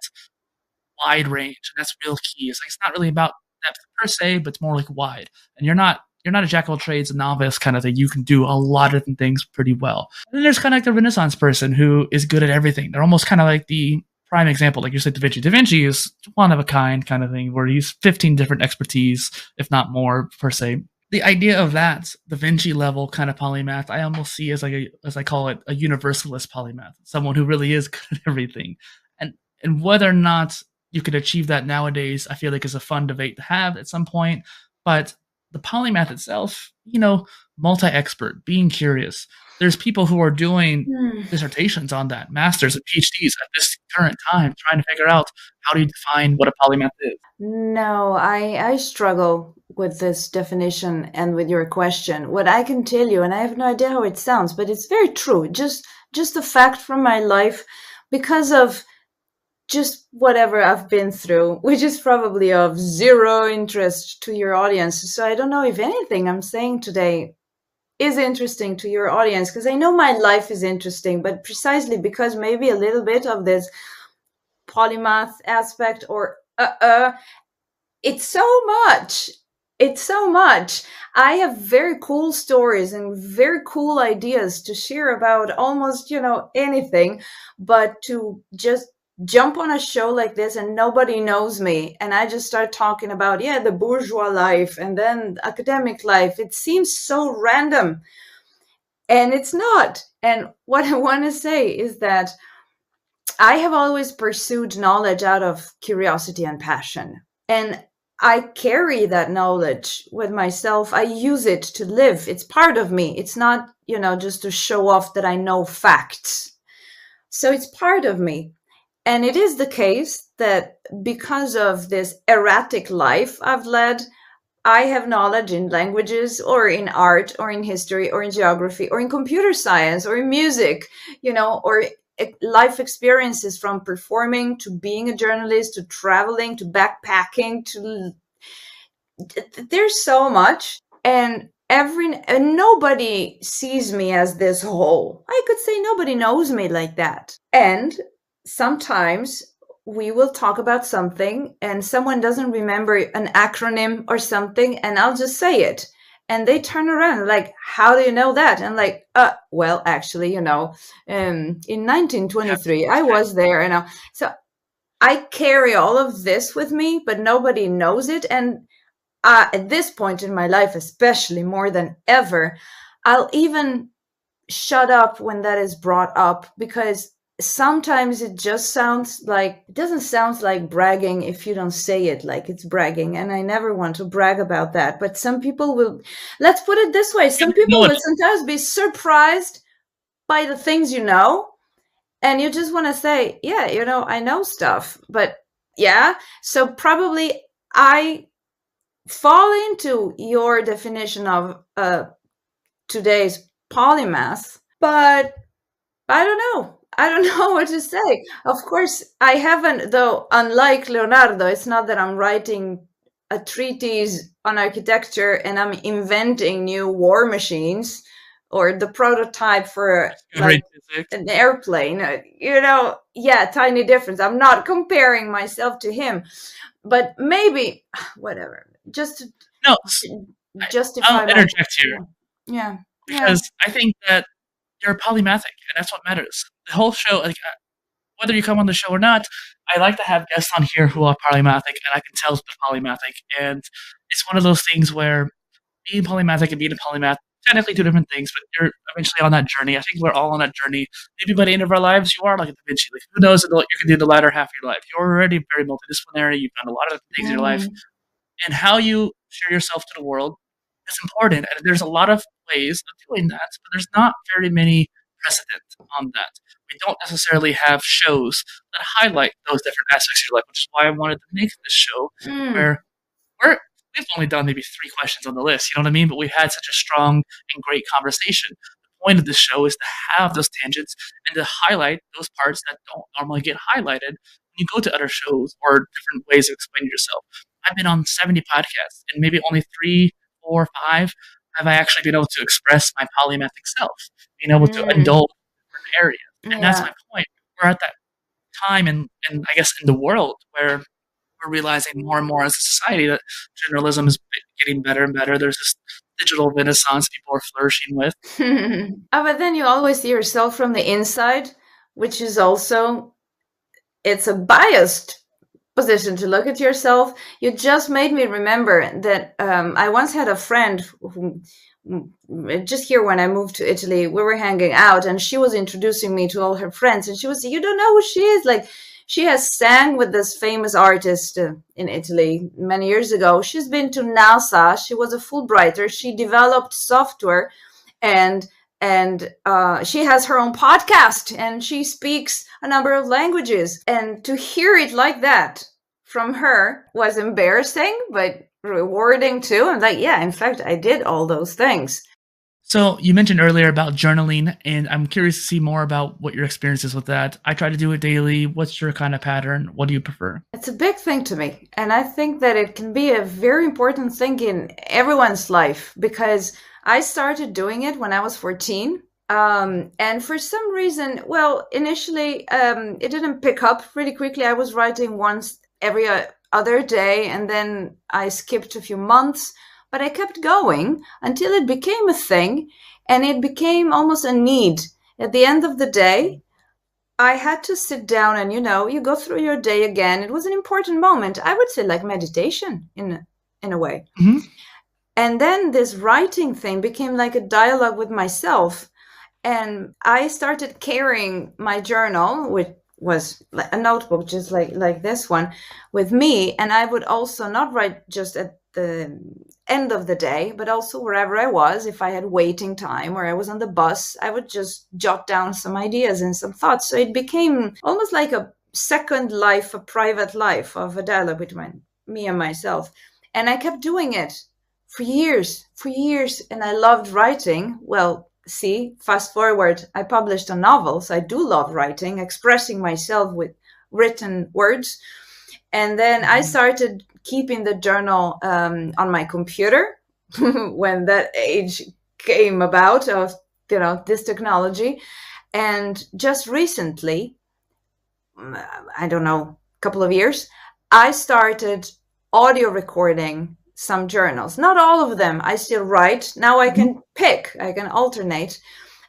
wide range, and that's real key. It's like it's not really about depth per se, but it's more like wide. And you're not a jack of all trades, a novice kind of thing. You can do a lot of different things pretty well. And then there's kind of like the Renaissance person who is good at everything. They're almost kind of like the prime example, like you said, Da Vinci. Da Vinci is one of a kind kind of thing, where he's 15 different expertise, if not more per se. The idea of that Da Vinci level kind of polymath, I almost see as like as I call it, a universalist polymath, someone who really is good at everything. And whether or not you could achieve that nowadays, I feel like is a fun debate to have at some point. But the polymath itself, multi-expert, being curious. There's people who are doing dissertations on that, masters and PhDs at this current time, trying to figure out how do you define what a polymath is. No, I struggle with this definition and with your question. What I can tell you, and I have no idea how it sounds, but it's very true. Just a fact from my life, because of just whatever I've been through, which is probably of zero interest to your audience. So I don't know if anything I'm saying today is interesting to your audience, because I know my life is interesting, but precisely because maybe a little bit of this polymath aspect or it's so much. It's so much. I have very cool stories and very cool ideas to share about almost, anything, but to just jump on a show like this and nobody knows me and I just start talking about the bourgeois life and then academic life, it seems so random, and it's not. And what I want to say is that I have always pursued knowledge out of curiosity and passion, and I carry that knowledge with myself. I use it to live. It's part of me. It's not just to show off that I know facts. So it's part of me. And it is the case that because of this erratic life I've led, I have knowledge in languages or in art or in history or in geography or in computer science or in music, or life experiences, from performing to being a journalist to traveling to backpacking to there's so much. And nobody sees me as this whole. I could say nobody knows me like that. And sometimes we will talk about something and someone doesn't remember an acronym or something, and I'll just say it. And they turn around like, how do you know that? And like, well, actually, in 1923, I was there, So I carry all of this with me, but nobody knows it. And at this point in my life, especially more than ever, I'll even shut up when that is brought up, because sometimes it doesn't sound like bragging if you don't say it like it's bragging. And I never want to brag about that. But some people will, let's put it this way, some people will sometimes be surprised by the things you know. And you just want to say, I know stuff. But so probably I fall into your definition of today's polymath, but I don't know what to say. Of course, I haven't, though, unlike Leonardo, it's not that I'm writing a treatise on architecture and I'm inventing new war machines or the prototype for an airplane. Tiny difference. I'm not comparing myself to him, but maybe, whatever, just to justify. I'll interject here. Yeah. Because I think that you're polymathic, and that's what matters. The whole show, like whether you come on the show or not, I like to have guests on here who are polymathic, and I can tell they're polymathic. And it's one of those things where being polymathic and being a polymath technically two different things, but you're eventually on that journey. I think we're all on that journey. Maybe by the end of our lives, you are like a Da Vinci. Like, who knows what you can do the latter half of your life? You're already very multidisciplinary. You've done a lot of different things in your life. And how you share yourself to the world is important. And there's a lot of ways of doing that, but there's not very many precedent on that. We don't necessarily have shows that highlight those different aspects of your life, which is why I wanted to make this show where we've only done maybe 3 questions on the list, you know what I mean? But we've had such a strong and great conversation. The point of this show is to have those tangents and to highlight those parts that don't normally get highlighted when you go to other shows or different ways of explaining yourself. I've been on 70 podcasts, and maybe only 3, 4, 5 have I actually been able to express my polymathic self, being able to indulge in different areas. And that's my point. We're at that time, and I guess in the world where we're realizing more and more as a society that journalism is getting better and better. There's this digital renaissance people are flourishing with. But then you always see yourself from the inside, which is also, it's a biased position to look at yourself. You just made me remember that I once had a friend who, just here when I moved to Italy, we were hanging out and she was introducing me to all her friends, and she was, you don't know who she is? Like, she has sang with this famous artist in Italy many years ago. She's been to NASA. She was a Fulbrighter. She developed software, and she has her own podcast, and she speaks a number of languages. And to hear it like that from her was embarrassing, but rewarding too. I'm like, yeah, in fact, I did all those things. So you mentioned earlier about journaling, and I'm curious to see more about what your experience is with that. I try to do it daily. What's your kind of pattern? What do you prefer? It's a big thing to me. And I think that it can be a very important thing in everyone's life, because I started doing it when I was 14. And for some reason, well, initially, it didn't pick up really quickly. I was writing once every other day, and then I skipped a few months. But I kept going until it became a thing, and it became almost a need. At the end of the day, I had to sit down and, you go through your day again. It was an important moment. I would say like meditation in a way. Mm-hmm. And then this writing thing became like a dialogue with myself. And I started carrying my journal, which was a notebook just like this one, with me. And I would also not write just at the end of the day, but also wherever I was. If I had waiting time or I was on the bus, I would just jot down some ideas and some thoughts. So it became almost like a second life, a private life of a dialogue between me and myself. And I kept doing it for years. And I loved writing. Well, see, fast forward, I published a novel. So I do love writing, expressing myself with written words. And then I started keeping the journal on my computer when that age came about of, this technology. And just recently, I don't know, a couple of years, I started audio recording some journals. Not all of them. I still write. Now I can pick, I can alternate.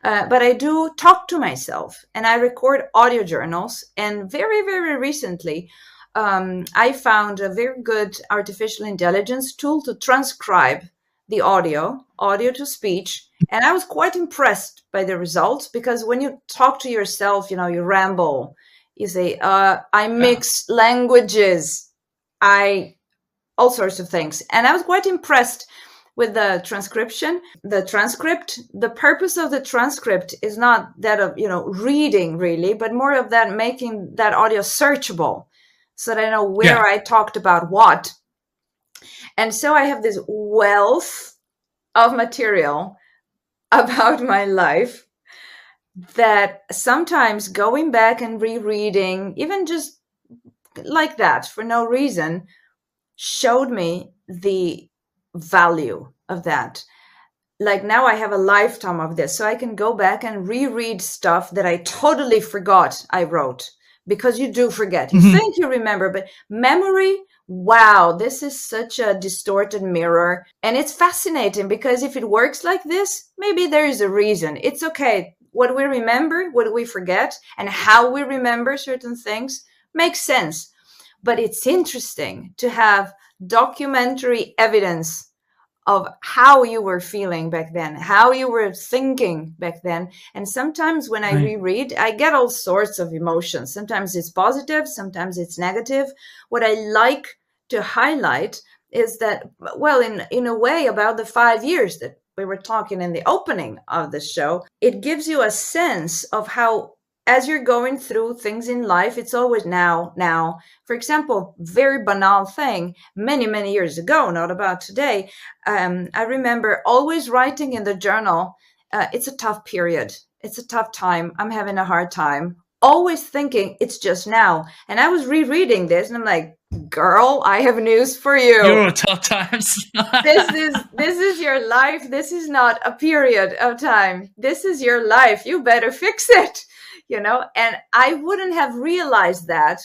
But I do talk to myself, and I record audio journals. And very, very recently, I found a very good artificial intelligence tool to transcribe the audio to speech. And I was quite impressed by the results, because when you talk to yourself, you ramble, you say, I mix languages, all sorts of things. And I was quite impressed with the transcription. The transcript, the purpose of the transcript is not that of, reading really, but more of that making that audio searchable, so that I know where I talked about what. And so I have this wealth of material about my life that sometimes going back and rereading, even just like that for no reason, showed me the value of that. Like now I have a lifetime of this, so I can go back and reread stuff that I totally forgot I wrote. Because you do forget. You think you remember, but memory, wow, this is such a distorted mirror. And it's fascinating, because if it works like this, maybe there is a reason. It's okay. What we remember, what we forget, and how we remember certain things makes sense. But it's interesting to have documentary evidence of how you were feeling back then, how you were thinking back then. And sometimes when I reread, I get all sorts of emotions. Sometimes it's positive, sometimes it's negative. What I like to highlight is that, well, in a way, about the 5 years that we were talking in the opening of the show, it gives you a sense of how, as you're going through things in life, it's always now. For example, very banal thing, many years ago, not about today. I remember always writing in the journal, it's a tough period. It's a tough time. I'm having a hard time. Always thinking it's just now. And I was rereading this and I'm like, girl, I have news for you. You're tough times. This is your life. This is not a period of time. This is your life. You better fix it. And I wouldn't have realized that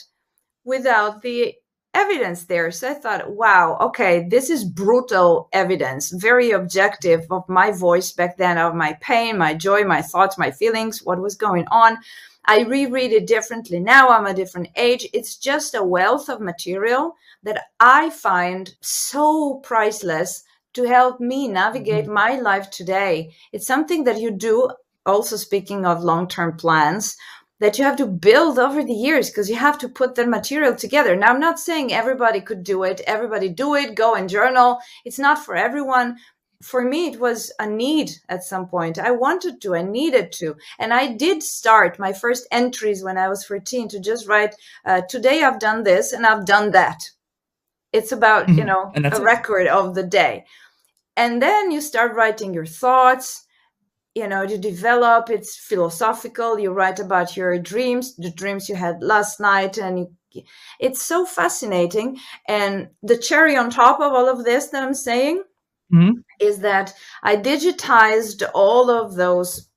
without the evidence there. So I thought, wow, okay, this is brutal evidence, very objective of my voice back then, of my pain, my joy, my thoughts, my feelings, what was going on. I reread it differently now. I'm a different age. It's just a wealth of material that I find so priceless to help me navigate my life today. It's something that you do. Also, speaking of long-term plans, that you have to build over the years because you have to put the material together. Now, I'm not saying everybody could do it. Everybody do it. Go and journal. It's not for everyone. For me, it was a need at some point. I wanted to. I needed to. And I did start my first entries when I was 14 to just write, today I've done this and I've done that. It's about, a record of the day. And then you start writing your thoughts. You develop, it's philosophical. You write about your dreams, the dreams you had last night. And it's so fascinating. And the cherry on top of all of this that I'm saying is that I digitized all of those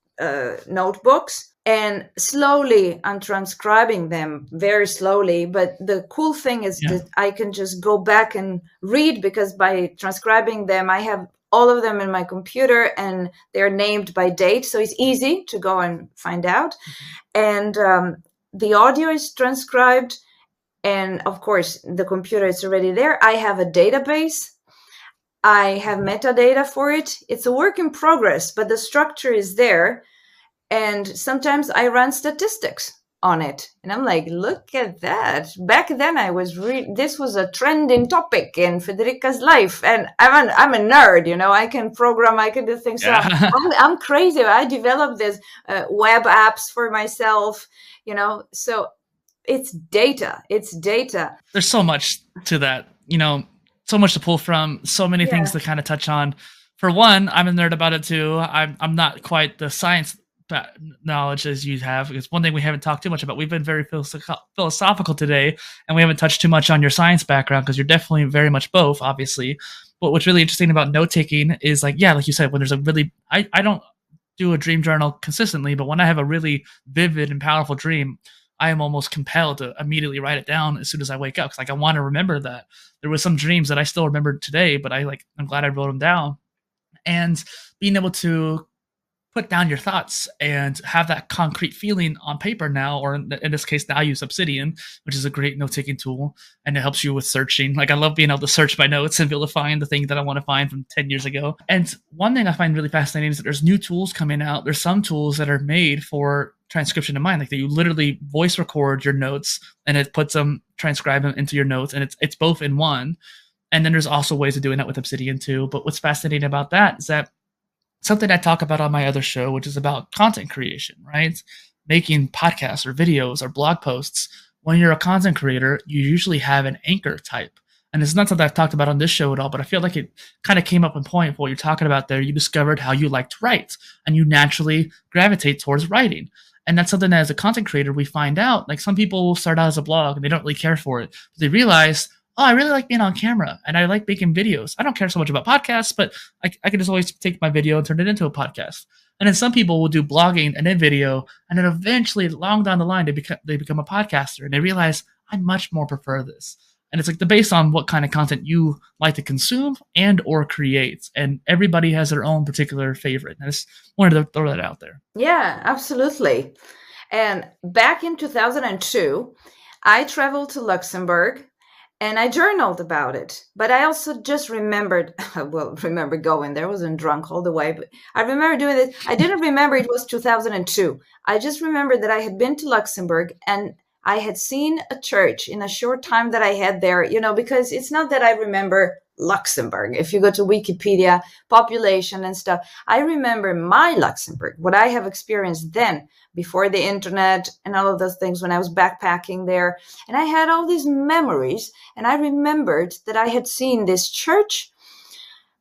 notebooks. And slowly I'm transcribing them, very slowly. But the cool thing is that I can just go back and read, because by transcribing them, I have all of them in my computer and they're named by date. So it's easy to go and find out. And the audio is transcribed. And of course, the computer is already there. I have a database. I have metadata for it. It's a work in progress, but the structure is there. And sometimes I run statistics on it. And I'm like, look at that. Back then this was a trending topic in Federica's life. And I'm a nerd, I can program, I can do things. So I'm crazy. I developed this web apps for myself, so it's data. There's so much to that, so much to pull from, so many things to kind of touch on. For one, I'm a nerd about it too. I'm not quite the science knowledge as you have, because one thing we haven't talked too much about, we've been very philosophical today, and we haven't touched too much on your science background, because you're definitely very much both, obviously. But what's really interesting about note taking is, like you said, when there's a really, I don't do a dream journal consistently, but when I have a really vivid and powerful dream, I am almost compelled to immediately write it down as soon as I wake up, because I want to remember that. There was some dreams that I still remember today, but I'm glad I wrote them down. And being able to put down your thoughts and have that concrete feeling on paper now, or in this case, now I use Obsidian, which is a great note-taking tool, and it helps you with searching. I love being able to search my notes and be able to find the thing that I want to find from 10 years ago. And one thing I find really fascinating is that there's new tools coming out. There's some tools that are made for transcription in mind, that you literally voice record your notes and it puts them, transcribe them into your notes, and it's both in one. And then there's also ways of doing that with Obsidian too. But what's fascinating about that is that something I talk about on my other show, which is about content creation, right? Making podcasts or videos or blog posts. When you're a content creator, you usually have an anchor type. And it's not something I've talked about on this show at all, but I feel like it kind of came up in point for what you're talking about there. You discovered how you like to write, and you naturally gravitate towards writing. And that's something that as a content creator, we find out, some people will start out as a blog and they don't really care for it. But they realize, oh, I really like being on camera and I like making videos. I don't care so much about podcasts, but I can just always take my video and turn it into a podcast. And then some people will do blogging and then video, and then eventually, long down the line, they become a podcaster, and they realize, I much more prefer this. And it's based on what kind of content you like to consume and or create. And everybody has their own particular favorite. And I just wanted to throw that out there. Yeah, absolutely. And back in 2002, I traveled to Luxembourg. And I journaled about it. But I also just remembered, remember going there. I wasn't drunk all the way, but I remember doing this. I didn't remember it was 2002. I just remembered that I had been to Luxembourg and I had seen a church in a short time that I had there, because it's not that I remember Luxembourg. If you go to Wikipedia, population and stuff, I remember my Luxembourg, what I have experienced then, before the internet and all of those things, when I was backpacking there. And I had all these memories, and I remembered that I had seen this church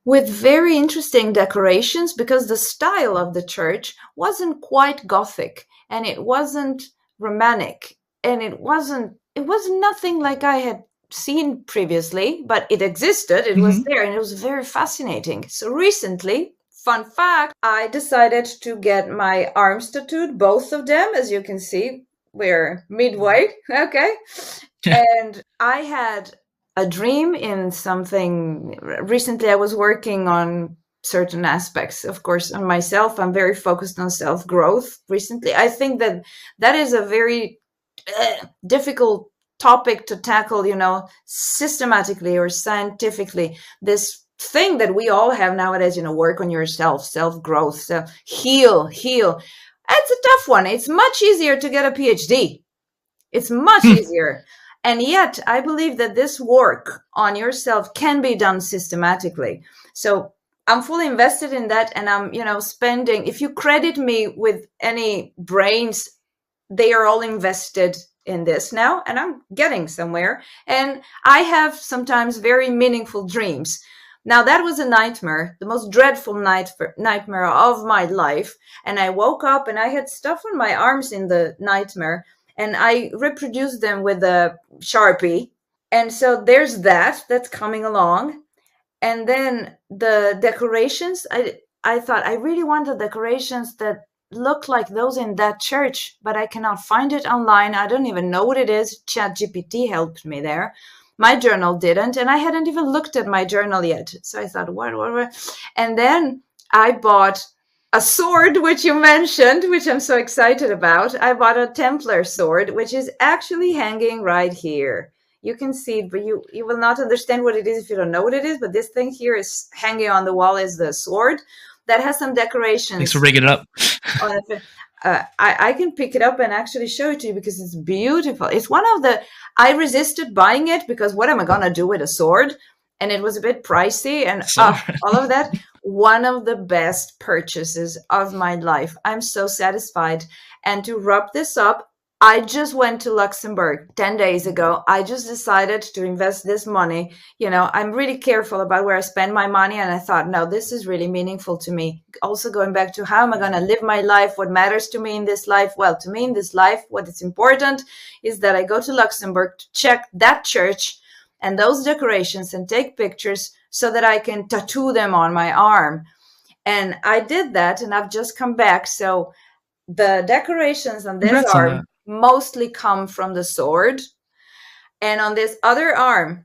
with very interesting decorations, because the style of the church wasn't quite Gothic, and it wasn't Romantic, and it was nothing like I had seen previously, but it existed. It was there, and it was very fascinating. So recently, fun fact, I decided to get my arms tattooed, both of them. As you can see, we're midway. Okay. And I had a dream in something. Recently, I was working on certain aspects, of course, on myself. I'm very focused on self-growth recently. I think that is a very difficult topic to tackle, systematically or scientifically. This thing that we all have nowadays, work on yourself, self-growth, heal. It's a tough one. It's much easier to get a PhD. It's much easier. And yet I believe that this work on yourself can be done systematically. So I'm fully invested in that. And I'm, spending, if you credit me with any brains, they are all invested in this now, and I'm getting somewhere. And I have sometimes very meaningful dreams. Now, that was a nightmare, the most dreadful nightmare of my life. And I woke up and I had stuff on my arms in the nightmare, and I reproduced them with a Sharpie. And so there's that's coming along. And then the decorations, I thought I really wanted decorations that look like those in that church, but I cannot find it online. I don't even know what it is. ChatGPT helped me there. My journal didn't, and I hadn't even looked at my journal yet. So I thought, what? And then I bought a sword, which you mentioned, which I'm so excited about. I bought a Templar sword, which is actually hanging right here. You can see it, but you will not understand what it is if you don't know what it is. But this thing here is hanging on the wall, is the sword that has some decorations. Thanks for rigging it up. I can pick it up and actually show it to you, because it's beautiful. It's one of the, I resisted buying it because what am I going to do with a sword? And it was a bit pricey and all of that. One of the best purchases of my life. I'm so satisfied. And to wrap this up, I just went to Luxembourg 10 days ago. I just decided to invest this money. I'm really careful about where I spend my money. And I thought, no, this is really meaningful to me. Also going back to how am I going to live my life? What matters to me in this life? Well, to me in this life, what is important is that I go to Luxembourg to check that church and those decorations and take pictures so that I can tattoo them on my arm. And I did that, and I've just come back. So the decorations on this arm mostly come from the sword. And on this other arm,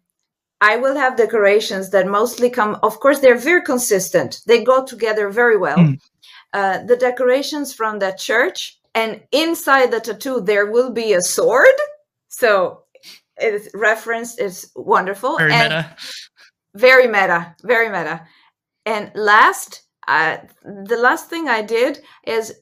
I will have decorations that mostly come, of course, they're very consistent. They go together very well. The decorations from that church, and inside the tattoo, there will be a sword. So it's referenced, it's wonderful. Very meta. Very meta, very meta. And the last thing I did is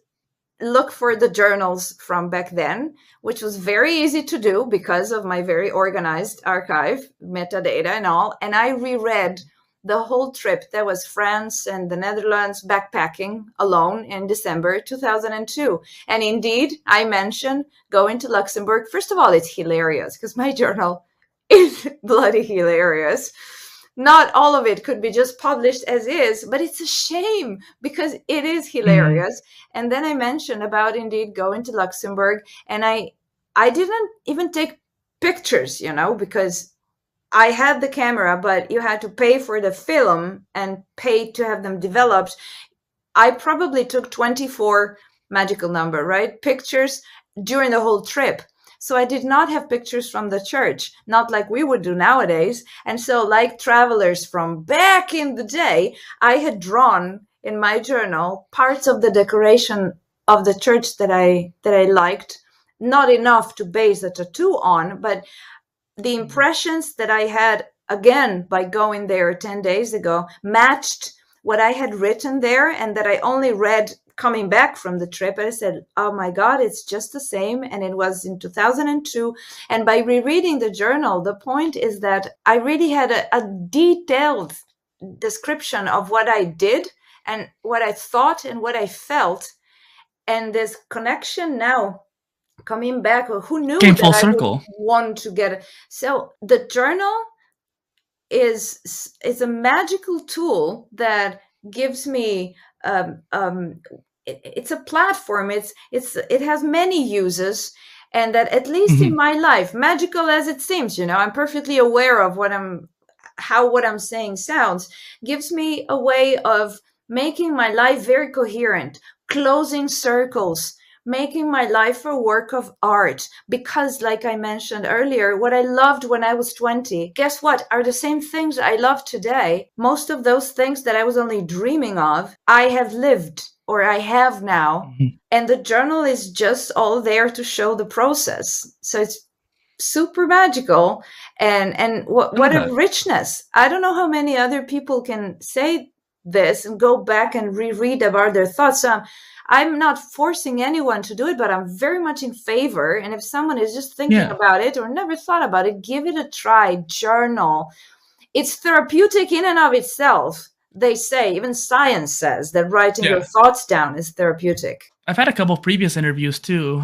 look for the journals from back then, which was very easy to do because of my very organized archive, metadata and all. And I reread the whole trip. That was France and the Netherlands backpacking alone in December 2002. And indeed, I mentioned going to Luxembourg. First of all, it's hilarious because my journal is bloody hilarious. Not all of it could be just published as is, but it's a shame because it is hilarious. And then I mentioned about indeed going to Luxembourg, and I didn't even take pictures, because I had the camera, but you had to pay for the film and pay to have them developed. I probably took 24 magical number, right? Pictures during the whole trip. So I did not have pictures from the church, not like we would do nowadays. And so like travelers from back in the day, I had drawn in my journal parts of the decoration of the church that I liked, not enough to base a tattoo on, but the impressions that I had, again, by going there 10 days ago, matched what I had written there, and that I only read coming back from the trip. And I said, oh my God, it's just the same. And it was in 2002. And by rereading the journal, the point is that I really had a detailed description of what I did and what I thought and what I felt. And this connection now coming back, who knew Came that full I circle. would want to get it. So the journal is a magical tool that gives me it's a platform. It has many uses, and that, at least in my life, magical as it seems, I'm perfectly aware of what I'm saying sounds, gives me a way of making my life very coherent, closing circles, making my life a work of art. Because, like I mentioned earlier, what I loved when I was 20, guess what, are the same things I love today. Most of those things that I was only dreaming of, I have lived, or I have now. And the journal is just all there to show the process. So it's super magical. And what a richness. I don't know how many other people can say this and go back and reread about their thoughts. I'm not forcing anyone to do it, but I'm very much in favor. And if someone is just thinking about it or never thought about it, give it a try. Journal. It's therapeutic in and of itself. They say, even science says, that writing your thoughts down is therapeutic. I've had a couple of previous interviews too,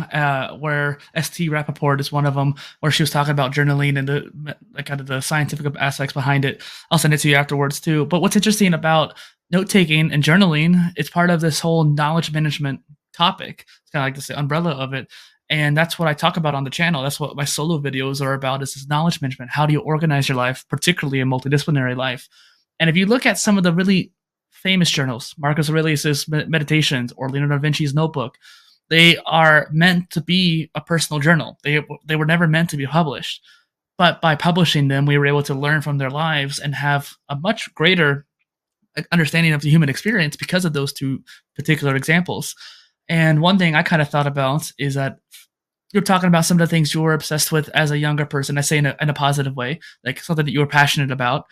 where St. Rappaport is one of them, where she was talking about journaling and the kind of the scientific aspects behind it. I'll send it to you afterwards too. But what's interesting about note-taking and journaling, it's part of this whole knowledge management topic. It's kind of like this umbrella of it. And that's what I talk about on the channel. That's what my solo videos are about, is this knowledge management. How do you organize your life, particularly a multidisciplinary life? And if you look at some of the really famous journals, Marcus Aurelius's Meditations or Leonardo da Vinci's Notebook, they are meant to be a personal journal. They were never meant to be published. But by publishing them, we were able to learn from their lives and have a much greater understanding of the human experience because of those two particular examples. And one thing I kind of thought about is that you're talking about some of the things you were obsessed with as a younger person. I say in a positive way, like something that you were passionate about.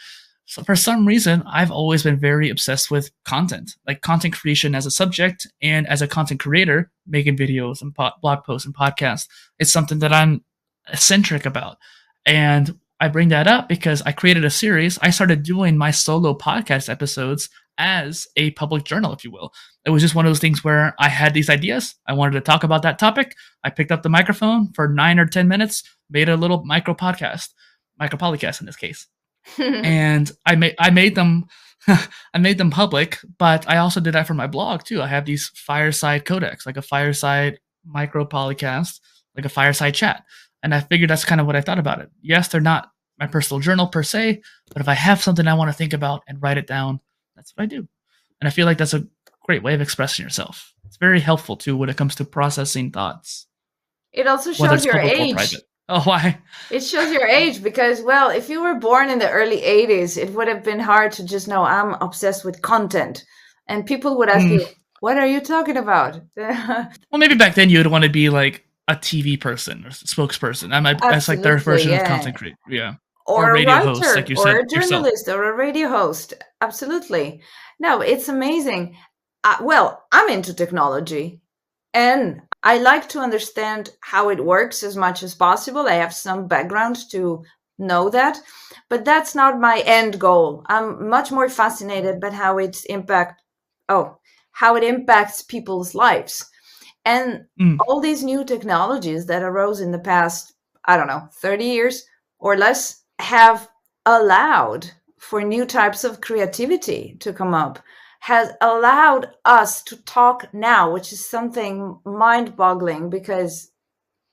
So for some reason, I've always been very obsessed with content, like content creation as a subject and as a content creator, making videos and blog posts and podcasts. It's something that I'm eccentric about. And I bring that up because I created a series. I started doing my solo podcast episodes as a public journal, if you will. It was just one of those things where I had these ideas. I wanted to talk about that topic. I picked up the microphone for 9 or 10 minutes, made a little micro Polycast in this case. And I made them I made them public, but I also did that for my blog too. I have these fireside codecs, like a fireside micro Polycast, like a fireside chat. And I figured that's kind of what I thought about it. Yes, they're not my personal journal per se, but if I have something I want to think about and write it down, that's what I do. And I feel like that's a great way of expressing yourself. It's very helpful too when it comes to processing thoughts. It also shows your age. Oh, why? It shows your age because, well, if you were born in the early 80s, it would have been hard to just know I'm obsessed with content. And people would ask you, what are you talking about? Well, maybe back then you would want to be like a TV person or spokesperson. That's like their version of content creator. Yeah. Or a radio writer, host, like you said, or a journalist, yourself. Or a radio host. Absolutely. No, it's amazing. Well, I'm into technology. And I like to understand how it works as much as possible. I have some background to know that, but that's not my end goal. I'm much more fascinated by how it impacts people's lives. And all these new technologies that arose in the past, 30 years or less, have allowed for new types of creativity to come up, has allowed us to talk now, which is something mind-boggling because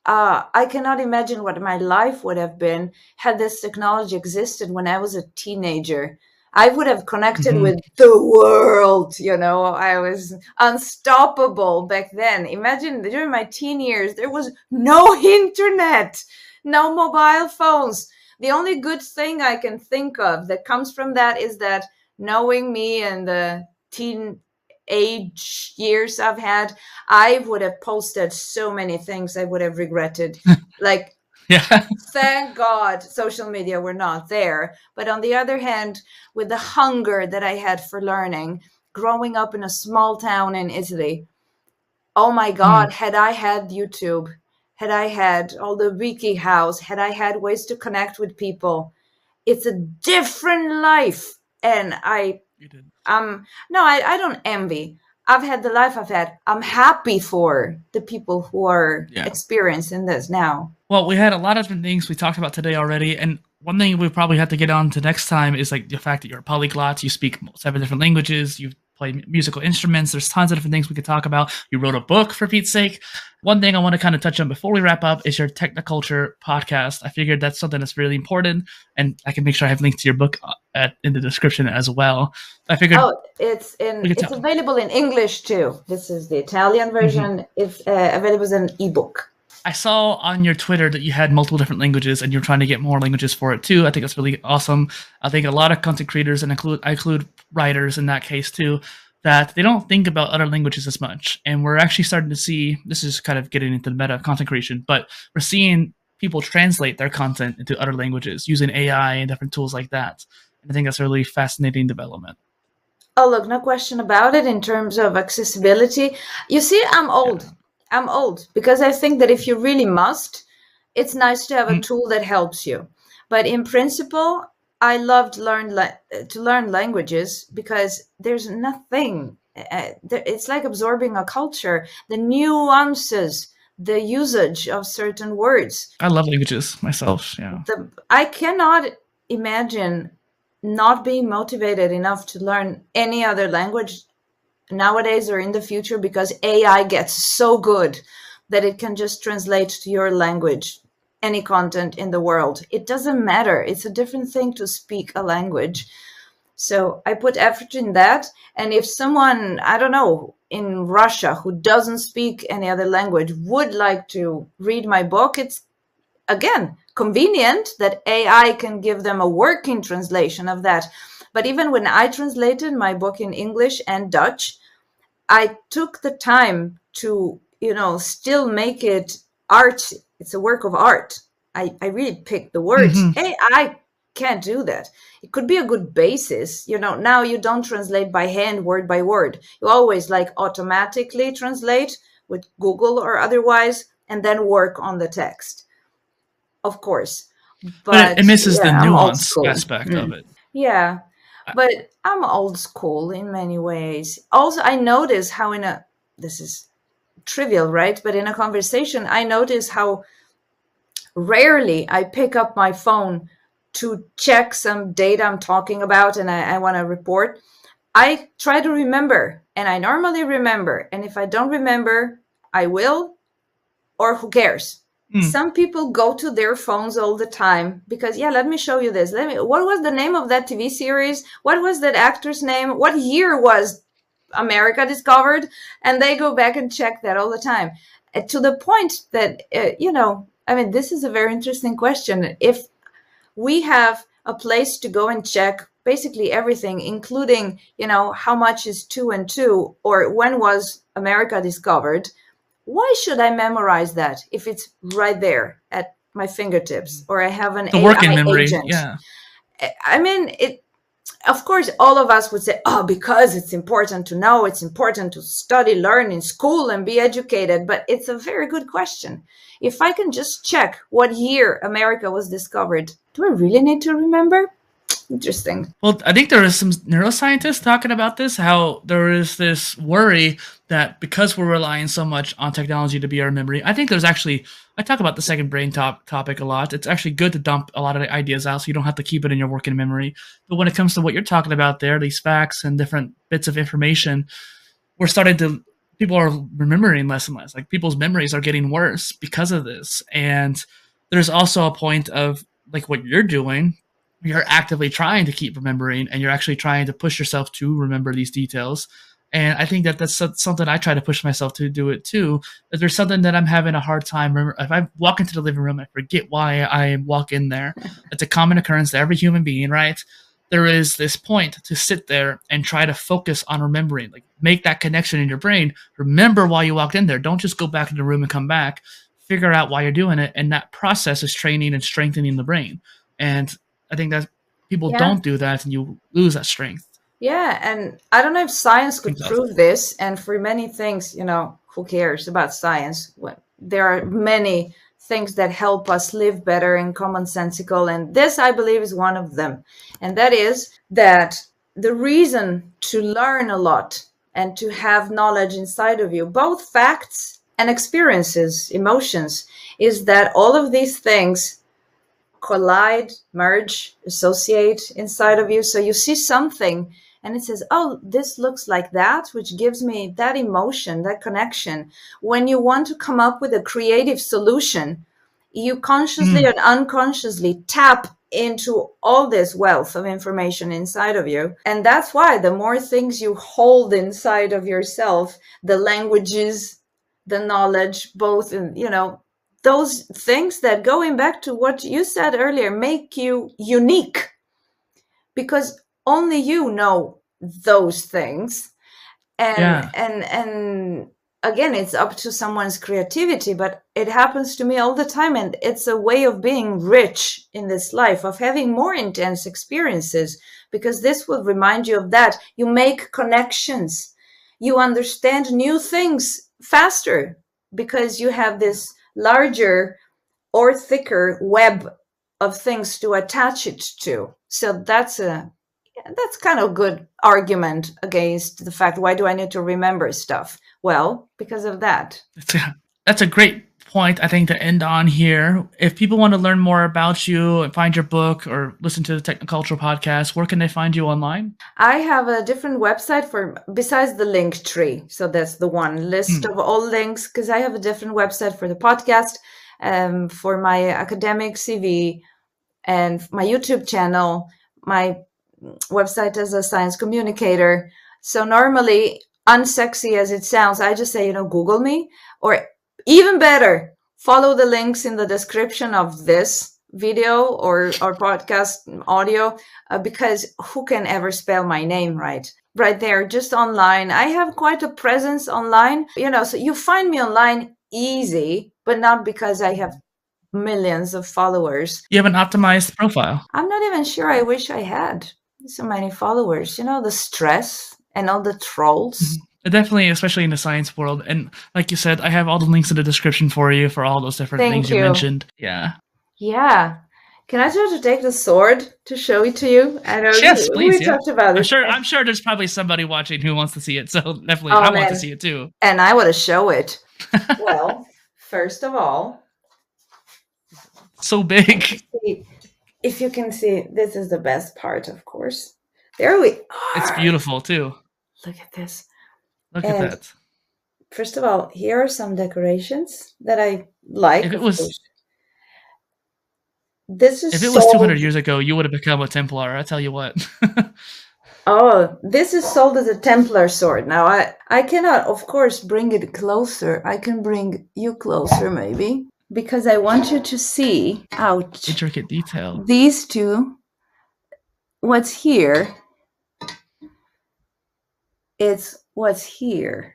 I cannot imagine what my life would have been had this technology existed when I was a teenager. I would have connected with the world, I was unstoppable back then. Imagine during my teen years, there was no internet, no mobile phones. The only good thing I can think of that comes from that is that knowing me and the teen age years I've had, I would have posted so many things I would have regretted. Like Yeah. Thank God social media were not there. But on the other hand, with the hunger that I had for learning, growing up in a small town in Italy, oh my God, had I had YouTube, had I had all the wiki house, had I had ways to connect with people, it's a different life. And You did. no, I don't envy. I've had the life I've had. I'm happy for the people who are Yeah. experiencing this now. Well, we had a lot of different things we talked about today already, and one thing we probably have to get on to next time is like the fact that you're a polyglot. You speak 7 different languages. You play musical instruments. There's tons of different things we could talk about. You wrote a book, for Pete's sake. One thing I want to kind of touch on before we wrap up is your Technoculture podcast. I figured that's something that's really important, and I can make sure I have links to your book in the description as well. I figured. Oh, it's available in English too. This is the Italian version. Mm-hmm. It's available as an ebook. I saw on your Twitter that you had multiple different languages and you're trying to get more languages for it too. I think that's really awesome. I think a lot of content creators, and I include writers in that case too, that they don't think about other languages as much. And we're actually starting to see, this is kind of getting into the meta of content creation, but we're seeing people translate their content into other languages using AI and different tools like that. And I think that's a really fascinating development. Oh, look, no question about it in terms of accessibility. You see, I'm old. Yeah. I'm old because I think that if you really must, it's nice to have a tool that helps you. But in principle, I love to learn languages because there's nothing. It's like absorbing a culture, the nuances, the usage of certain words. I love languages myself. Yeah. I cannot imagine not being motivated enough to learn any other language nowadays or in the future, because AI gets so good that it can just translate to your language any content in the world. It doesn't matter. It's a different thing to speak a language. So I put effort in that. And if someone, I don't know, in Russia who doesn't speak any other language would like to read my book, it's, again, convenient that AI can give them a working translation of that. But even when I translated my book in English and Dutch, I took the time to, still make it art. It's a work of art. I really picked the words. AI can't do that. It could be a good basis. Now you don't translate by hand, word by word. You always automatically translate with Google or otherwise, and then work on the text. Of course. But it misses the nuance aspect of it. Yeah. But I'm old school in many ways. Also, I notice how this is trivial, right? But in a conversation, I notice how rarely I pick up my phone to check some data I'm talking about and I want to report. I try to remember, and I normally remember. And if I don't remember, I will, or who cares? Some people go to their phones all the time because, let me show you this. What was the name of that TV series? What was that actor's name? What year was America discovered? And they go back and check that all the time. To the point that, this is a very interesting question. If we have a place to go and check basically everything, including, how much is 2 and 2, or when was America discovered, why should I memorize that if it's right there at my fingertips, or I have an AI working memory agent? Yeah. Of course, all of us would say, because it's important to know, it's important to study, learn in school and be educated. But it's a very good question. If I can just check what year America was discovered, do I really need to remember? Interesting. Well, I think there is some neuroscientists talking about this, how there is this worry that because we're relying so much on technology to be our memory, I think there's actually, I talk about the second brain topic a lot. It's actually good to dump a lot of the ideas out so you don't have to keep it in your working memory. But when it comes to what you're talking about there, these facts and different bits of information, people are remembering less and less. Like, people's memories are getting worse because of this. And there's also a point of, like what you're doing, you're actively trying to keep remembering, and you're actually trying to push yourself to remember these details. And I think that that's something I try to push myself to do it too. If there's something that I'm having a hard time, if I walk into the living room, I forget why I walk in there. It's a common occurrence to every human being, right? There is this point to sit there and try to focus on remembering, like make that connection in your brain. Remember why you walked in there. Don't just go back in the room and come back. figure out why you're doing it, and that process is training and strengthening the brain. And I think that people don't do that, and you lose that strength. Yeah, and I don't know if science could so. prove this. And for many things, who cares about science? There are many things that help us live better and commonsensical. And this, I believe, is one of them. And that is that the reason to learn a lot and to have knowledge inside of you, both facts and experiences, emotions, is that all of these things collide, merge, associate inside of you. So you see something and it says, oh, this looks like that, which gives me that emotion, that connection. When you want to come up with a creative solution, you consciously and unconsciously tap into all this wealth of information inside of you. And that's why the more things you hold inside of yourself, the languages, the knowledge, both in, those things that, going back to what you said earlier, make you unique, because only you know those things. And again, it's up to someone's creativity, but it happens to me all the time. And it's a way of being rich in this life, of having more intense experiences, because this will remind you of that. You make connections. You understand new things faster because you have this larger or thicker web of things to attach it to. So that's kind of good argument against the fact, why do I need to remember stuff? Well, because of that. That's a great point, I think, to end on here. If people want to learn more about you and find your book or listen to the Technoculture podcast, where can they find you online? I have a different website besides the link tree. So that's the one list of all links, because I have a different website for the podcast, for my academic CV and my YouTube channel, my website as a science communicator. So normally, unsexy as it sounds, I just say, Google me, or even better, follow the links in the description of this video or podcast audio, because who can ever spell my name right there, just online. I have quite a presence online, so you find me online easy, but not because I have millions of followers. You have an optimized profile. I'm not even sure. I wish I had so many followers. The stress and all the trolls. Definitely, especially in the science world. And like you said, I have all the links in the description for you for all those different things you mentioned. Yeah. Can I try to take the sword to show it to you? I know yes, please. We talked about it. I'm sure there's probably somebody watching who wants to see it. So definitely, I want to see it too. And I want to show it. Well, first of all, so big. If you can see, this is the best part, of course. There we are. It's beautiful too. Look at this. Look at that. First of all, here are some decorations that I like. If it was 200 years ago, you would have become a Templar. I tell you what. Oh, this is sold as a Templar sword. Now, I cannot, of course, bring it closer. I can bring you closer, maybe, because I want you to see. Ouch. Intricate detail. These two. What's here? It's what's here.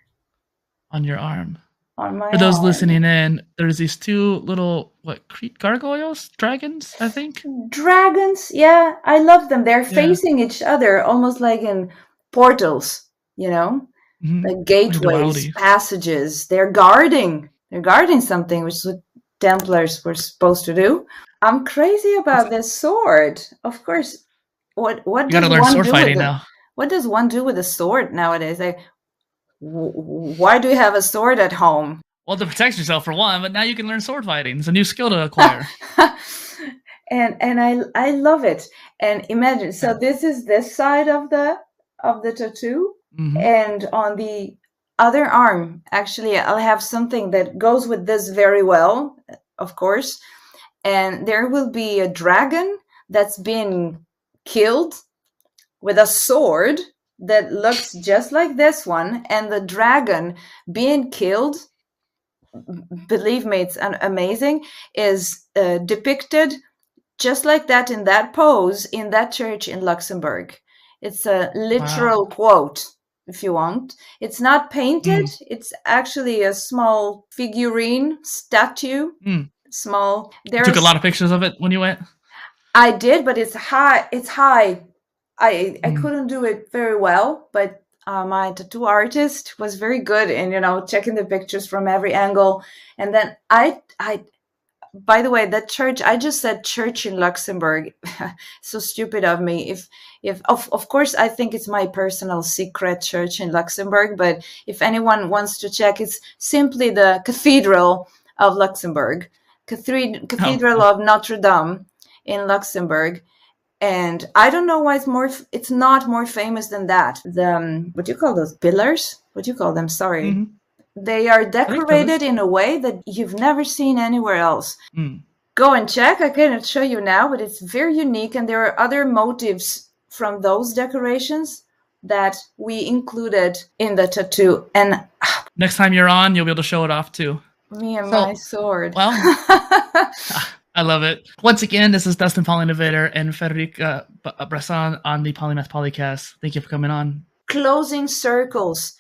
On your arm. On my For those arm. listening in, there's these two little, gargoyles? Dragons, I think? Dragons, yeah. I love them. They're facing each other, almost like in portals, like gateways, like passages. They're guarding something, which is what Templars were supposed to do. I'm crazy about this sword. Of course. What you gotta learn sword fighting now. What does one do with a sword nowadays? Why do you have a sword at home? Well, to protect yourself for one, but now you can learn sword fighting. It's a new skill to acquire. and I love it. And imagine, so this is this side of the tattoo, and on the other arm, actually, I'll have something that goes with this very well, of course. And there will be a dragon that's been killed with a sword that looks just like this one, and the dragon being killed, believe me, it's amazing, is depicted just like that in that pose in that church in Luxembourg. It's a literal quote. if you want. It's not painted. It's actually a small figurine statue. Small. You took a lot of pictures of it when you went? I did, but it's high. I couldn't do it very well, but my tattoo artist was very good in, checking the pictures from every angle. And then by the way, that church, I just said church in Luxembourg. So stupid of me. If of course, I think it's my personal secret church in Luxembourg, but if anyone wants to check, it's simply the Cathedral of Luxembourg, Cathedral of Notre Dame in Luxembourg. And I don't know why it's not more famous than that. What do you call those pillars? What do you call them? Sorry. Mm-hmm. They are decorated in a way that you've never seen anywhere else. Go and check. I cannot show you now, but it's very unique. And there are other motifs from those decorations that we included in the tattoo. And next time you're on, you'll be able to show it off too. Me and my sword. Well, I love it. Once again, this is Dustin Polyinnovator and Federica Bressan on the Polymath Polycast. Thank you for coming on. Closing circles.